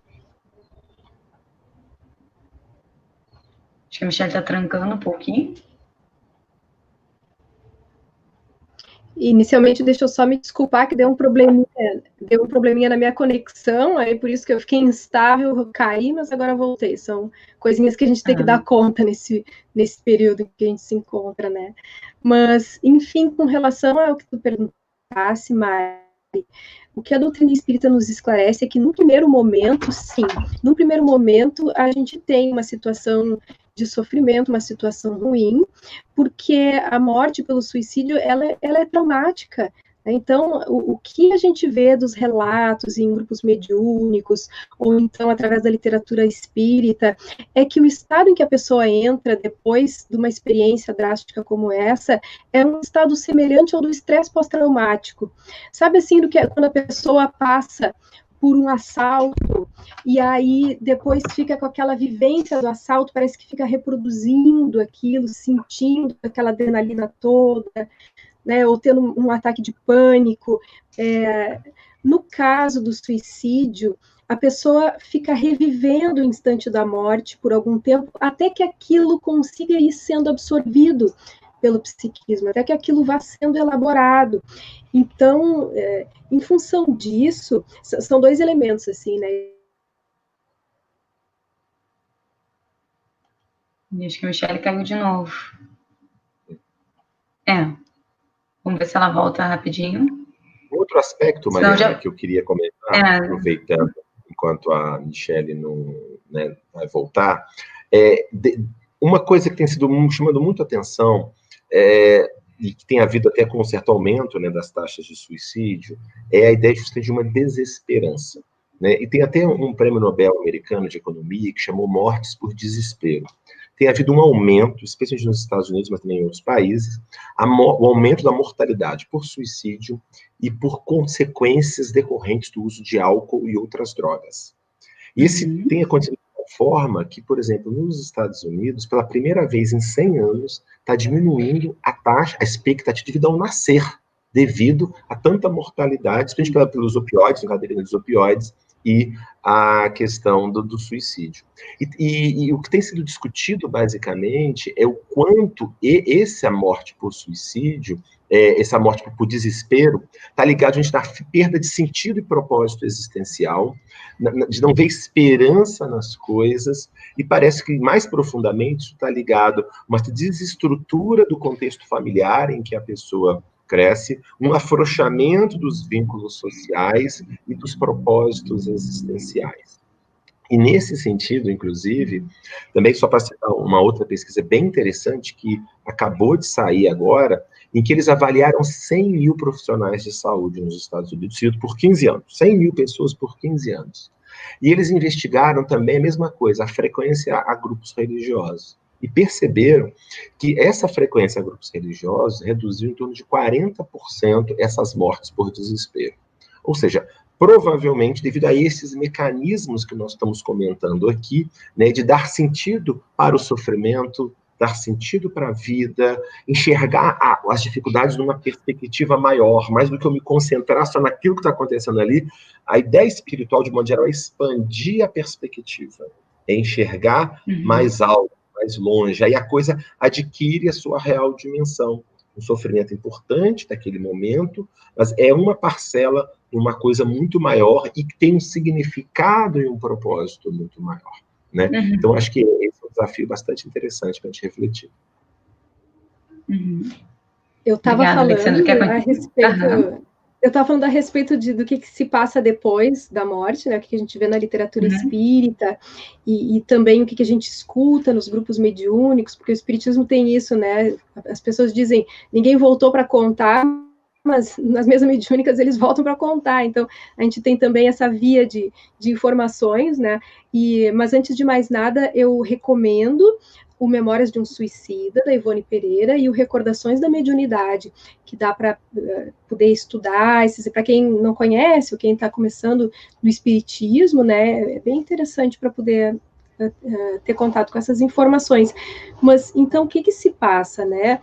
Acho que a Michelle está trancando um pouquinho. Inicialmente, deixa eu só me desculpar que deu um probleminha na minha conexão, aí por isso que eu fiquei instável, eu caí, mas agora voltei. São coisinhas que a gente tem que dar conta nesse período em que a gente se encontra, né? Mas, enfim, com relação ao que tu perguntasse, Mari, o que a doutrina espírita nos esclarece é que, num primeiro momento, sim, num primeiro momento, a gente tem uma situação de sofrimento, uma situação ruim, porque a morte pelo suicídio, ela é traumática. Então, o que a gente vê dos relatos em grupos mediúnicos, ou então através da literatura espírita, é que o estado em que a pessoa entra depois de uma experiência drástica como essa, é um estado semelhante ao do estresse pós-traumático. Sabe assim, do que quando a pessoa passa por um assalto, e aí depois fica com aquela vivência do assalto, parece que fica reproduzindo aquilo, sentindo aquela adrenalina toda, né, ou tendo um ataque de pânico. No caso do suicídio, a pessoa fica revivendo o instante da morte por algum tempo, até que aquilo consiga ir sendo absorvido pelo psiquismo, até que aquilo vá sendo elaborado. Então, em função disso, são dois elementos, assim, né? Acho que a Michelle caiu de novo. Vamos ver se ela volta rapidinho. Outro aspecto, Mariana, que eu queria comentar, aproveitando enquanto a Michelle não, né, vai voltar, uma coisa que tem sido chamando muito atenção, e que tem havido até com um certo aumento, né, das taxas de suicídio, é a ideia justamente de uma desesperança. Né? E tem até um prêmio Nobel americano de economia que chamou mortes por desespero. Tem havido um aumento, especialmente nos Estados Unidos, mas também em outros países, o aumento da mortalidade por suicídio e por consequências decorrentes do uso de álcool e outras drogas. E esse tem acontecido de uma forma que, por exemplo, nos Estados Unidos, pela primeira vez em 100 anos, está diminuindo a expectativa de vida ao nascer, devido a tanta mortalidade, principalmente pelos opioides, encadeamento dos opioides, e a questão do suicídio. E o que tem sido discutido, basicamente, é o quanto essa morte por suicídio, essa morte por desespero, está ligado a gente na perda de sentido e propósito existencial, de não ver esperança nas coisas, e parece que, mais profundamente, isso está ligado a uma desestrutura do contexto familiar em que a pessoa cresce, um afrouxamento dos vínculos sociais e dos propósitos existenciais. E nesse sentido, inclusive, também só para citar uma outra pesquisa bem interessante que acabou de sair agora, em que eles avaliaram 100 mil profissionais de saúde nos Estados Unidos, por 15 anos, 100 mil pessoas por 15 anos. E eles investigaram também a mesma coisa, a frequência a grupos religiosos. E perceberam que essa frequência a grupos religiosos reduziu em torno de 40% essas mortes por desespero. Ou seja, provavelmente devido a esses mecanismos que nós estamos comentando aqui, né, de dar sentido para o sofrimento, dar sentido para a vida, enxergar as dificuldades numa perspectiva maior, mais do que eu me concentrar só naquilo que está acontecendo ali. A ideia espiritual, de modo geral, é expandir a perspectiva, é enxergar mais alto, mais longe, aí a coisa adquire a sua real dimensão. Um sofrimento importante daquele momento, mas é uma parcela de uma coisa muito maior e que tem um significado e um propósito muito maior. Né? Então, acho que esse é um desafio bastante interessante para a gente refletir. Eu estava falando a respeito... Eu estava falando a respeito do que se passa depois da morte, né? O que a gente vê na literatura espírita e também o que a gente escuta nos grupos mediúnicos, porque o espiritismo tem isso, né? As pessoas dizem, ninguém voltou para contar, mas nas mesas mediúnicas eles voltam para contar. Então, a gente tem também essa via de informações, né? Mas antes de mais nada, eu recomendo o Memórias de um Suicida, da Ivone Pereira, e o Recordações da Mediunidade, que dá para poder estudar, para quem não conhece, ou quem está começando no espiritismo, né, é bem interessante para poder ter contato com essas informações. Mas, então, o que se passa, né?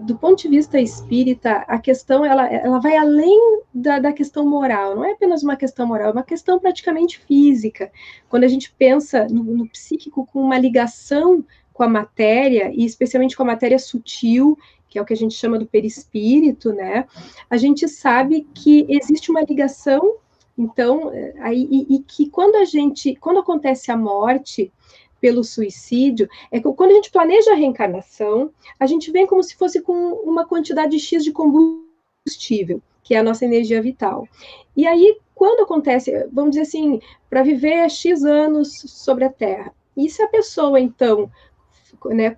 Do ponto de vista espírita, a questão, ela vai além da questão moral, não é apenas uma questão moral, é uma questão praticamente física. Quando a gente pensa no psíquico com uma ligação com a matéria, e especialmente com a matéria sutil, que é o que a gente chama do perispírito, né, a gente sabe que existe uma ligação, então, e que quando acontece a morte pelo suicídio, é que quando a gente planeja a reencarnação, a gente vem como se fosse com uma quantidade X de combustível, que é a nossa energia vital. E aí, quando acontece, vamos dizer assim, para viver X anos sobre a Terra, e se a pessoa, então, né,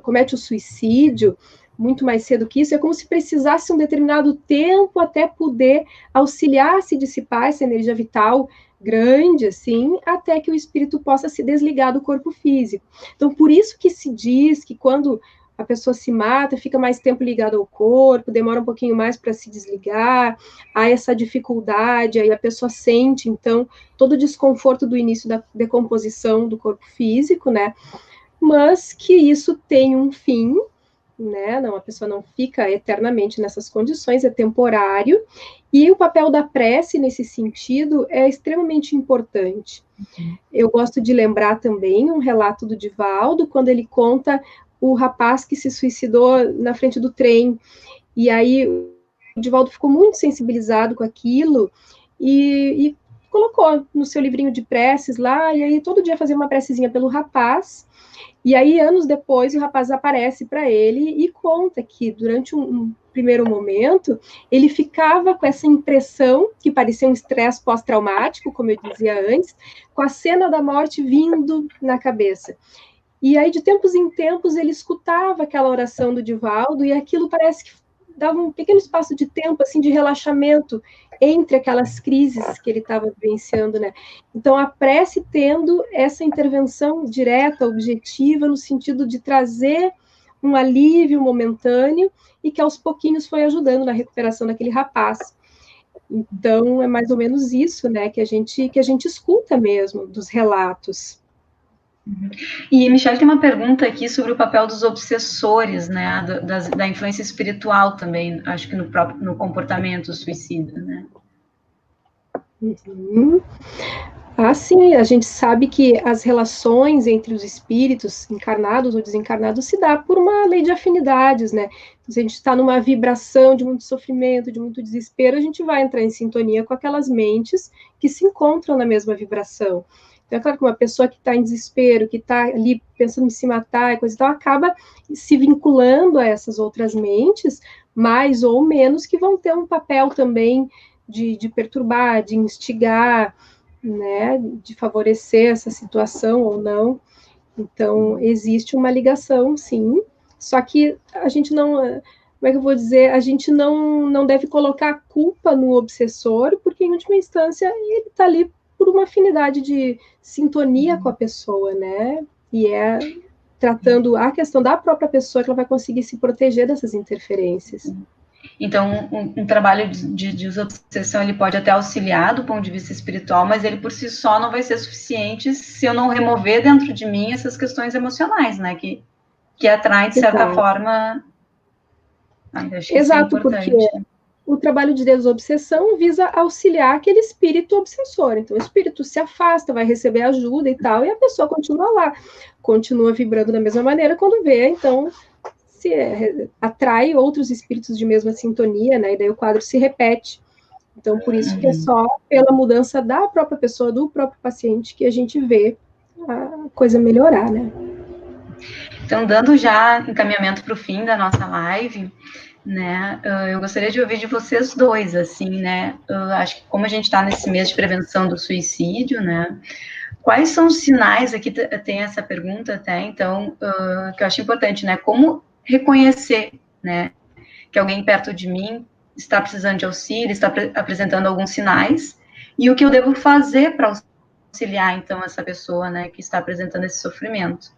comete o suicídio muito mais cedo que isso, é como se precisasse um determinado tempo até poder auxiliar a se dissipar essa energia vital grande, assim, até que o espírito possa se desligar do corpo físico. Então, por isso que se diz que quando a pessoa se mata, fica mais tempo ligada ao corpo, demora um pouquinho mais para se desligar, há essa dificuldade, aí a pessoa sente, então, todo o desconforto do início da decomposição do corpo físico, né? Mas que isso tem um fim, né? Não, a pessoa não fica eternamente nessas condições, é temporário, e o papel da prece nesse sentido é extremamente importante. Eu gosto de lembrar também um relato do Divaldo, quando ele conta o rapaz que se suicidou na frente do trem, e aí o Divaldo ficou muito sensibilizado com aquilo, e colocou no seu livrinho de preces lá, e aí todo dia fazia uma precezinha pelo rapaz. E aí, anos depois, o rapaz aparece para ele e conta que, durante um primeiro momento, ele ficava com essa impressão, que parecia um estresse pós-traumático, como eu dizia antes, com a cena da morte vindo na cabeça. E aí, de tempos em tempos, ele escutava aquela oração do Divaldo, e aquilo parece que dava um pequeno espaço de tempo, assim, de relaxamento entre aquelas crises que ele estava vivenciando, né? Então, a prece tendo essa intervenção direta, objetiva, no sentido de trazer um alívio momentâneo e que aos pouquinhos foi ajudando na recuperação daquele rapaz. Então, é mais ou menos isso, né, que a gente escuta mesmo dos relatos. E, Michele, tem uma pergunta aqui sobre o papel dos obsessores, né, da influência espiritual também, acho que no comportamento suicida, né? Uhum. Sim, a gente sabe que as relações entre os espíritos, encarnados ou desencarnados, se dá por uma lei de afinidades, né? Se a gente está numa vibração de muito sofrimento, de muito desespero, a gente vai entrar em sintonia com aquelas mentes que se encontram na mesma vibração. Então, é claro que uma pessoa que está em desespero, que está ali pensando em se matar e coisa e tal, acaba se vinculando a essas outras mentes, mais ou menos, que vão ter um papel também de perturbar, de instigar, né, de favorecer essa situação ou não. Então, existe uma ligação, sim, só que a gente não, como é que eu vou dizer, a gente não deve colocar a culpa no obsessor, porque, em última instância, ele está ali por uma afinidade de sintonia com a pessoa, né, e é tratando a questão da própria pessoa que ela vai conseguir se proteger dessas interferências. Então, um trabalho de desobsessão, ele pode até auxiliar do ponto de vista espiritual, mas ele por si só não vai ser suficiente se eu não remover dentro de mim essas questões emocionais, né, que atraem, de certa forma... Exato, porque o trabalho de desobsessão visa auxiliar aquele espírito obsessor. Então, o espírito se afasta, vai receber ajuda e tal, e a pessoa continua lá, continua vibrando da mesma maneira quando vê, então... se atrai outros espíritos de mesma sintonia, né, e daí o quadro se repete. Então, por isso que é só pela mudança da própria pessoa, do próprio paciente, que a gente vê a coisa melhorar, né. Então, dando já encaminhamento para o fim da nossa live, né, eu gostaria de ouvir de vocês dois, assim, né, acho que como a gente está nesse mês de prevenção do suicídio, né, quais são os sinais, aqui tem essa pergunta até, então, que eu acho importante, né, como reconhecer, né, que alguém perto de mim está precisando de auxílio, está apresentando alguns sinais, e o que eu devo fazer para auxiliar, então, essa pessoa, né, que está apresentando esse sofrimento.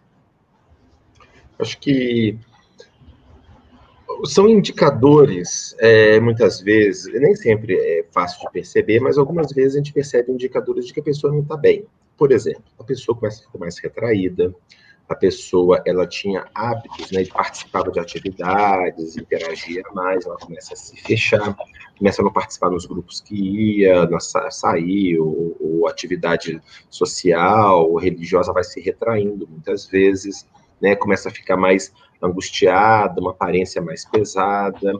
Acho que são indicadores, muitas vezes, nem sempre é fácil de perceber, mas algumas vezes a gente percebe indicadores de que a pessoa não está bem. Por exemplo, a pessoa começa a ficar mais retraída, a pessoa, ela tinha hábitos, né, de participar de atividades, interagia mais, ela começa a se fechar, começa a não participar nos grupos que ia, sair, ou atividade social, ou religiosa vai se retraindo muitas vezes, né, começa a ficar mais angustiada, uma aparência mais pesada.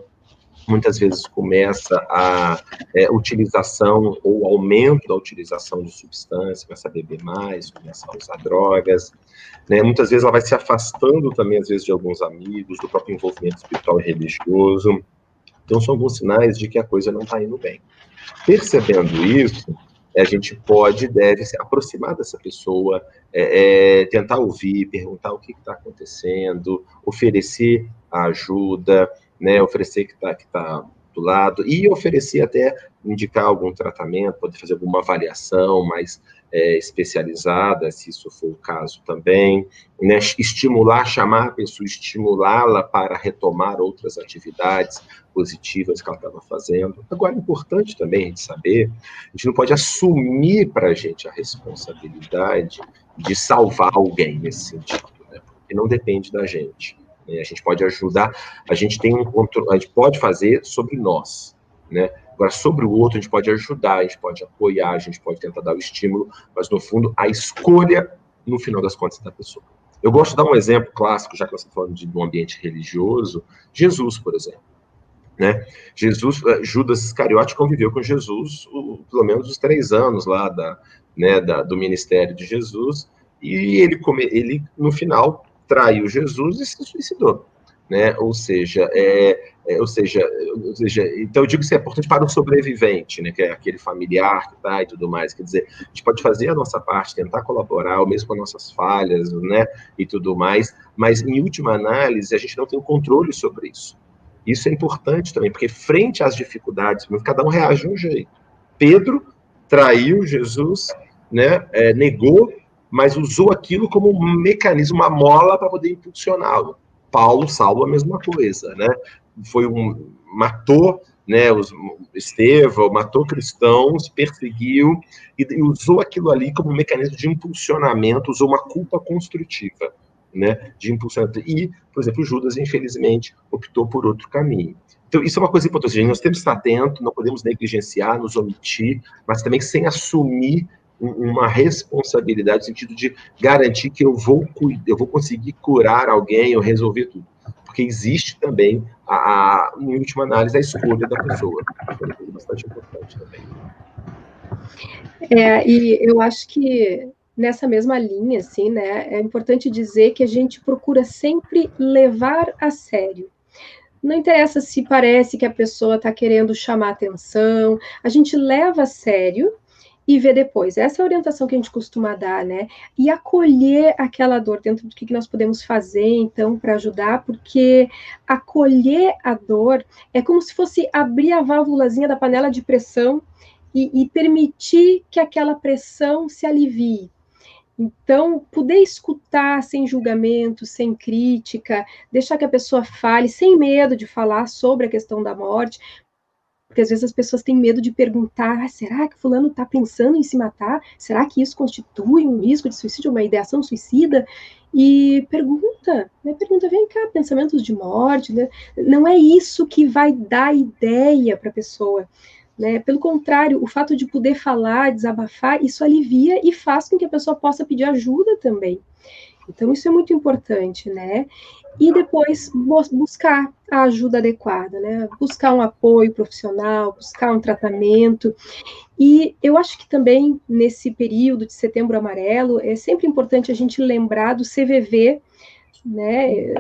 Muitas vezes começa a utilização ou aumento da utilização de substâncias, começa a beber mais, começa a usar drogas, né? Muitas vezes ela vai se afastando também, às vezes, de alguns amigos, do próprio envolvimento espiritual e religioso. Então, são alguns sinais de que a coisa não está indo bem. Percebendo isso, a gente deve se aproximar dessa pessoa, tentar ouvir, perguntar o que está acontecendo, oferecer a ajuda, né, oferecer que tá do lado, e oferecer até indicar algum tratamento, poder fazer alguma avaliação mais especializada, se isso for o caso também, né, estimular, chamar a pessoa, estimulá-la para retomar outras atividades positivas que ela estava fazendo. Agora, é importante também a gente saber, a gente não pode assumir para a gente a responsabilidade de salvar alguém nesse sentido, né, porque não depende da gente. A gente pode ajudar, a gente tem um controle, a gente pode fazer sobre nós, né? Agora, sobre o outro, a gente pode ajudar, a gente pode apoiar, a gente pode tentar dar o estímulo, mas, no fundo, a escolha, no final das contas, é da pessoa. Eu gosto de dar um exemplo clássico, já que você está falando de um ambiente religioso, Jesus, por exemplo. Né? Judas Iscariote conviveu com Jesus pelo menos os 3 anos lá do ministério de Jesus, e ele no final, traiu Jesus e se suicidou, né? Ou seja, então eu digo que isso é importante para o sobrevivente, né? Que é aquele familiar que tá e tudo mais. Quer dizer, a gente pode fazer a nossa parte, tentar colaborar, mesmo com as nossas falhas, né? E tudo mais, mas em última análise a gente não tem controle sobre isso. Isso é importante também, porque frente às dificuldades, cada um reage de um jeito. Pedro traiu Jesus, né? Negou, mas usou aquilo como um mecanismo, uma mola para poder impulsioná-lo. Saulo, a mesma coisa, né? Matou, né, Estevão, matou cristãos, perseguiu e usou aquilo ali como um mecanismo de impulsionamento, usou uma culpa construtiva, né, de impulsionamento. E, por exemplo, Judas, infelizmente, optou por outro caminho. Então, isso é uma coisa importante. Nós temos que estar atentos, não podemos negligenciar, nos omitir, mas também sem assumir uma responsabilidade no sentido de garantir que eu vou conseguir curar alguém ou resolver tudo. Porque existe também, em última análise, a escolha da pessoa. É bastante importante também. E eu acho que nessa mesma linha, assim, né, é importante dizer que a gente procura sempre levar a sério. Não interessa se parece que a pessoa está querendo chamar atenção, a gente leva a sério e vê depois. Essa é a orientação que a gente costuma dar, né? E acolher aquela dor dentro do que nós podemos fazer, então, para ajudar, porque acolher a dor é como se fosse abrir a válvulazinha da panela de pressão e permitir que aquela pressão se alivie. Então, poder escutar sem julgamento, sem crítica, deixar que a pessoa fale, sem medo de falar sobre a questão da morte, porque às vezes as pessoas têm medo de perguntar, será que fulano está pensando em se matar? Será que isso constitui um risco de suicídio, uma ideação suicida? E pergunta, vem cá, pensamentos de morte, né? Não é isso que vai dar ideia para a pessoa. Né? Pelo contrário, o fato de poder falar, desabafar, isso alivia e faz com que a pessoa possa pedir ajuda também. Então, isso é muito importante, né? E depois buscar a ajuda adequada, né? Buscar um apoio profissional, buscar um tratamento. E eu acho que também, nesse período de Setembro Amarelo, é sempre importante a gente lembrar do CVV, né?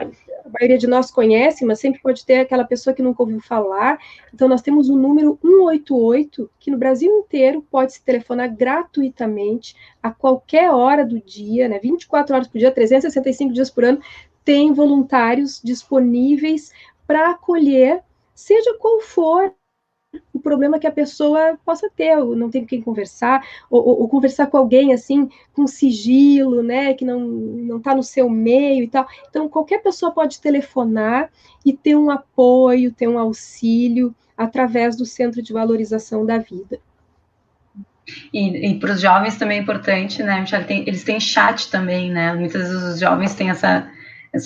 A maioria de nós conhece, mas sempre pode ter aquela pessoa que nunca ouviu falar. Então, nós temos o número 188, que no Brasil inteiro pode se telefonar gratuitamente a qualquer hora do dia, né? 24 horas por dia, 365 dias por ano, tem voluntários disponíveis para acolher, seja qual for o problema que a pessoa possa ter, ou não tem com quem conversar, ou conversar com alguém, assim, com sigilo, né, que não está no seu meio e tal. Então, qualquer pessoa pode telefonar e ter um apoio, ter um auxílio através do Centro de Valorização da Vida. E para os jovens também é importante, né, eles têm chat também, né, muitas vezes os jovens têm essa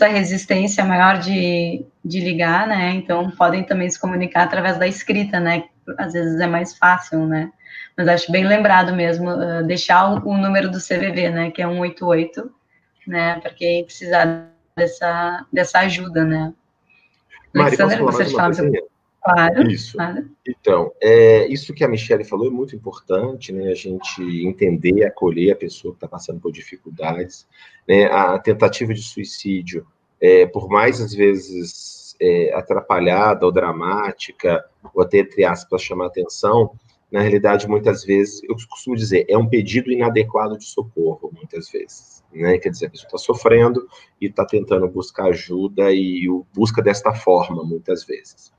resistência maior de ligar, né, então podem também se comunicar através da escrita, né, às vezes é mais fácil, né, mas acho bem lembrado mesmo, deixar o número do CVV, né, que é 188, né, para quem precisar dessa ajuda, né? Mari, posso Alexandre, falar você mais de uma falar coisinha? Claro, Isso. claro. Então, isso que a Michelle falou é muito importante, né? A gente entender, acolher a pessoa que está passando por dificuldades, né? A tentativa de suicídio, por mais às vezes atrapalhada ou dramática, ou até, entre aspas, chamar atenção, na realidade, muitas vezes, eu costumo dizer, é um pedido inadequado de socorro, muitas vezes, né? Quer dizer, a pessoa está sofrendo e está tentando buscar ajuda e busca desta forma, muitas vezes.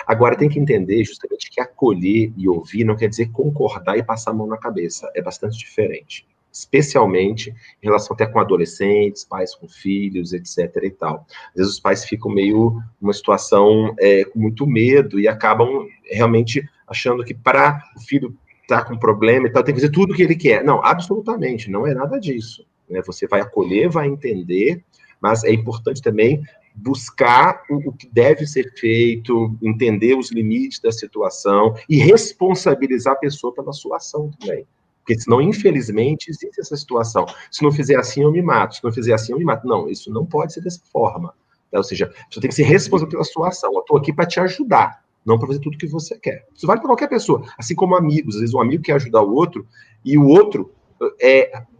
Agora, tem que entender justamente que acolher e ouvir não quer dizer concordar e passar a mão na cabeça. É bastante diferente. Especialmente em relação até com adolescentes, pais com filhos, etc. e tal. Às vezes os pais ficam meio numa situação com muito medo e acabam realmente achando que para o filho estar com problema e tal, tem que fazer tudo o que ele quer. Não, absolutamente, não é nada disso. Né? Você vai acolher, vai entender, mas é importante também buscar o que deve ser feito, entender os limites da situação e responsabilizar a pessoa pela sua ação também. Porque senão, infelizmente, existe essa situação. Se não fizer assim, eu me mato. Se não fizer assim, eu me mato. Não, isso não pode ser dessa forma. Ou seja, você tem que ser responsável pela sua ação. Eu estou aqui para te ajudar, não para fazer tudo o que você quer. Isso vale para qualquer pessoa. Assim como amigos. Às vezes um amigo quer ajudar o outro e o outro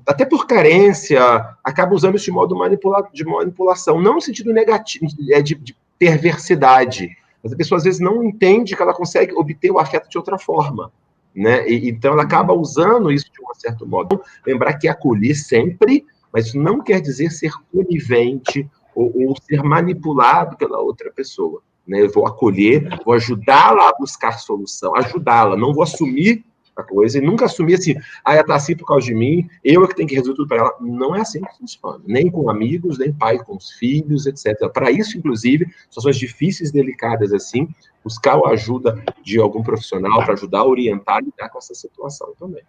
até por carência, acaba usando isso de modo de manipulação, não no sentido negativo, de perversidade, mas a pessoa às vezes não entende que ela consegue obter o afeto de outra forma, né? Então ela acaba usando isso de um certo modo. Então, lembrar que acolher sempre, mas isso não quer dizer ser conivente ou ser manipulado pela outra pessoa. Né? Eu vou acolher, vou ajudá-la a buscar solução, ajudá-la, não vou assumir a coisa e nunca assumir assim, ela tá assim por causa de mim, eu é que tenho que resolver tudo para ela. Não é assim que funciona, nem com amigos, nem pai com os filhos, etc. Para isso, inclusive, situações difíceis, delicadas assim, buscar a ajuda de algum profissional para ajudar a orientar e lidar com essa situação também.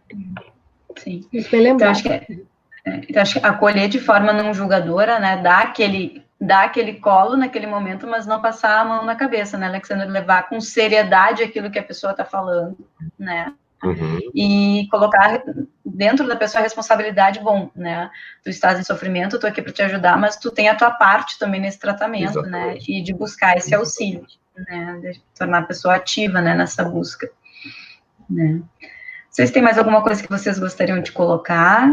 Sim. Então, acho que acolher de forma não julgadora, né, dar aquele colo naquele momento, mas não passar a mão na cabeça, né, Alexandre, levar com seriedade aquilo que a pessoa está falando, né, e colocar dentro da pessoa a responsabilidade, bom, né, tu estás em sofrimento, eu tô aqui para te ajudar, mas tu tem a tua parte também nesse tratamento, né, e de buscar esse auxílio, né, de tornar a pessoa ativa, né, nessa busca, né. Vocês têm mais alguma coisa que vocês gostariam de colocar?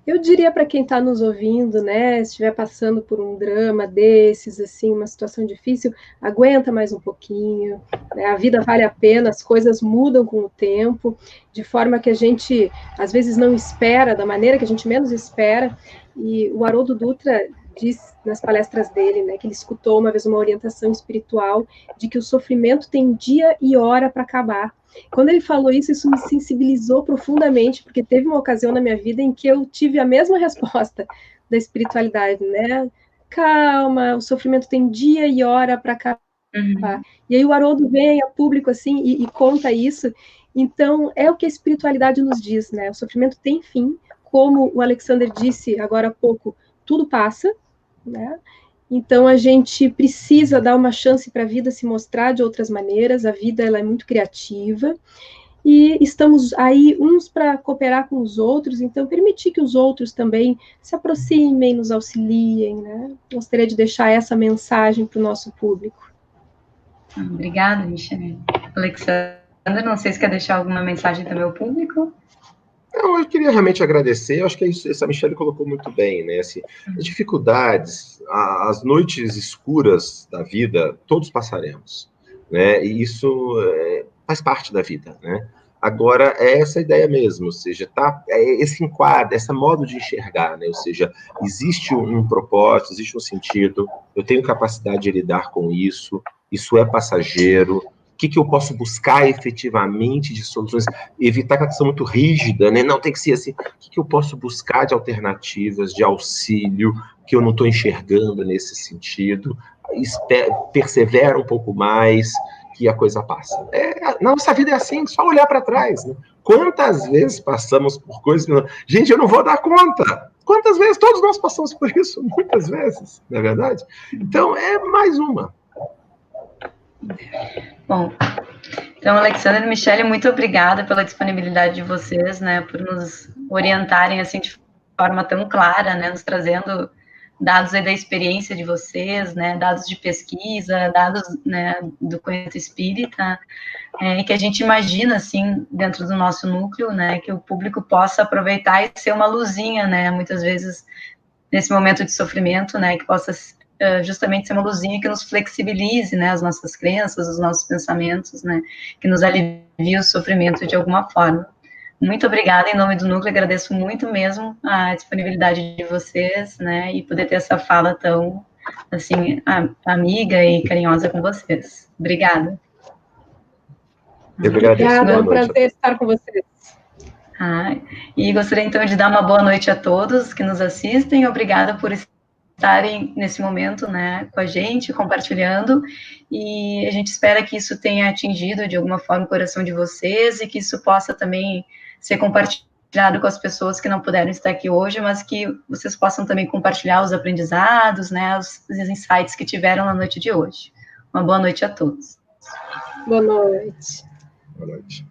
Eu diria para quem está nos ouvindo, né, se estiver passando por um drama desses, assim, uma situação difícil, aguenta mais um pouquinho, né, a vida vale a pena, as coisas mudam com o tempo, de forma que a gente, às vezes, não espera, da maneira que a gente menos espera, e o Haroldo Dutra diz nas palestras dele, né, que ele escutou uma vez uma orientação espiritual de que o sofrimento tem dia e hora para acabar. Quando ele falou isso me sensibilizou profundamente, porque teve uma ocasião na minha vida em que eu tive a mesma resposta da espiritualidade, né? Calma, o sofrimento tem dia e hora para acabar. E aí o Haroldo vem a público assim e conta isso. Então, é o que a espiritualidade nos diz, né? O sofrimento tem fim, como o Alexander disse agora há pouco, tudo passa, né? Então, a gente precisa dar uma chance para a vida se mostrar de outras maneiras, a vida ela é muito criativa, e estamos aí uns para cooperar com os outros, então permitir que os outros também se aproximem, nos auxiliem, né? Gostaria de deixar essa mensagem para o nosso público. Obrigada, Michelle. Alexandre, não sei se quer deixar alguma mensagem para o meu público. Não, eu queria realmente agradecer, eu acho que essa Michelle colocou muito bem, né? Assim, as dificuldades, as noites escuras da vida, todos passaremos, né? E isso faz parte da vida, né? Agora, é essa ideia mesmo, ou seja, esse enquadro, esse modo de enxergar, né? Ou seja, existe um propósito, existe um sentido, eu tenho capacidade de lidar com isso é passageiro. O que eu posso buscar efetivamente de soluções, evitar que a questão muito rígida, né? Não, tem que ser assim. O que eu posso buscar de alternativas, de auxílio, que eu não estou enxergando nesse sentido? Persevera um pouco mais, que a coisa passa. Nossa vida é assim, só olhar para trás. Né? Quantas vezes passamos por coisas que... Gente, eu não vou dar conta. Quantas vezes? Todos nós passamos por isso, muitas vezes, não é verdade? Então, é mais uma. Bom, então, Alexandre e Michelle, muito obrigada pela disponibilidade de vocês, né, por nos orientarem, assim, de forma tão clara, né, nos trazendo dados aí da experiência de vocês, né, dados de pesquisa, dados, né, do conhecimento espírita, e que a gente imagina, assim, dentro do nosso núcleo, né, que o público possa aproveitar e ser uma luzinha, né, muitas vezes, nesse momento de sofrimento, né, que possa justamente ser uma luzinha que nos flexibilize, né, as nossas crenças, os nossos pensamentos, né, que nos alivie o sofrimento de alguma forma. Muito obrigada em nome do Núcleo, agradeço muito mesmo a disponibilidade de vocês, né, e poder ter essa fala tão, assim, amiga e carinhosa com vocês. Obrigada. Eu agradeço. Obrigada, é um prazer estar com vocês. E gostaria então de dar uma boa noite a todos que nos assistem, obrigada por estarem nesse momento, né, com a gente, compartilhando, e a gente espera que isso tenha atingido de alguma forma o coração de vocês e que isso possa também ser compartilhado com as pessoas que não puderam estar aqui hoje, mas que vocês possam também compartilhar os aprendizados, né, os insights que tiveram na noite de hoje. Uma boa noite a todos. Boa noite. Boa noite.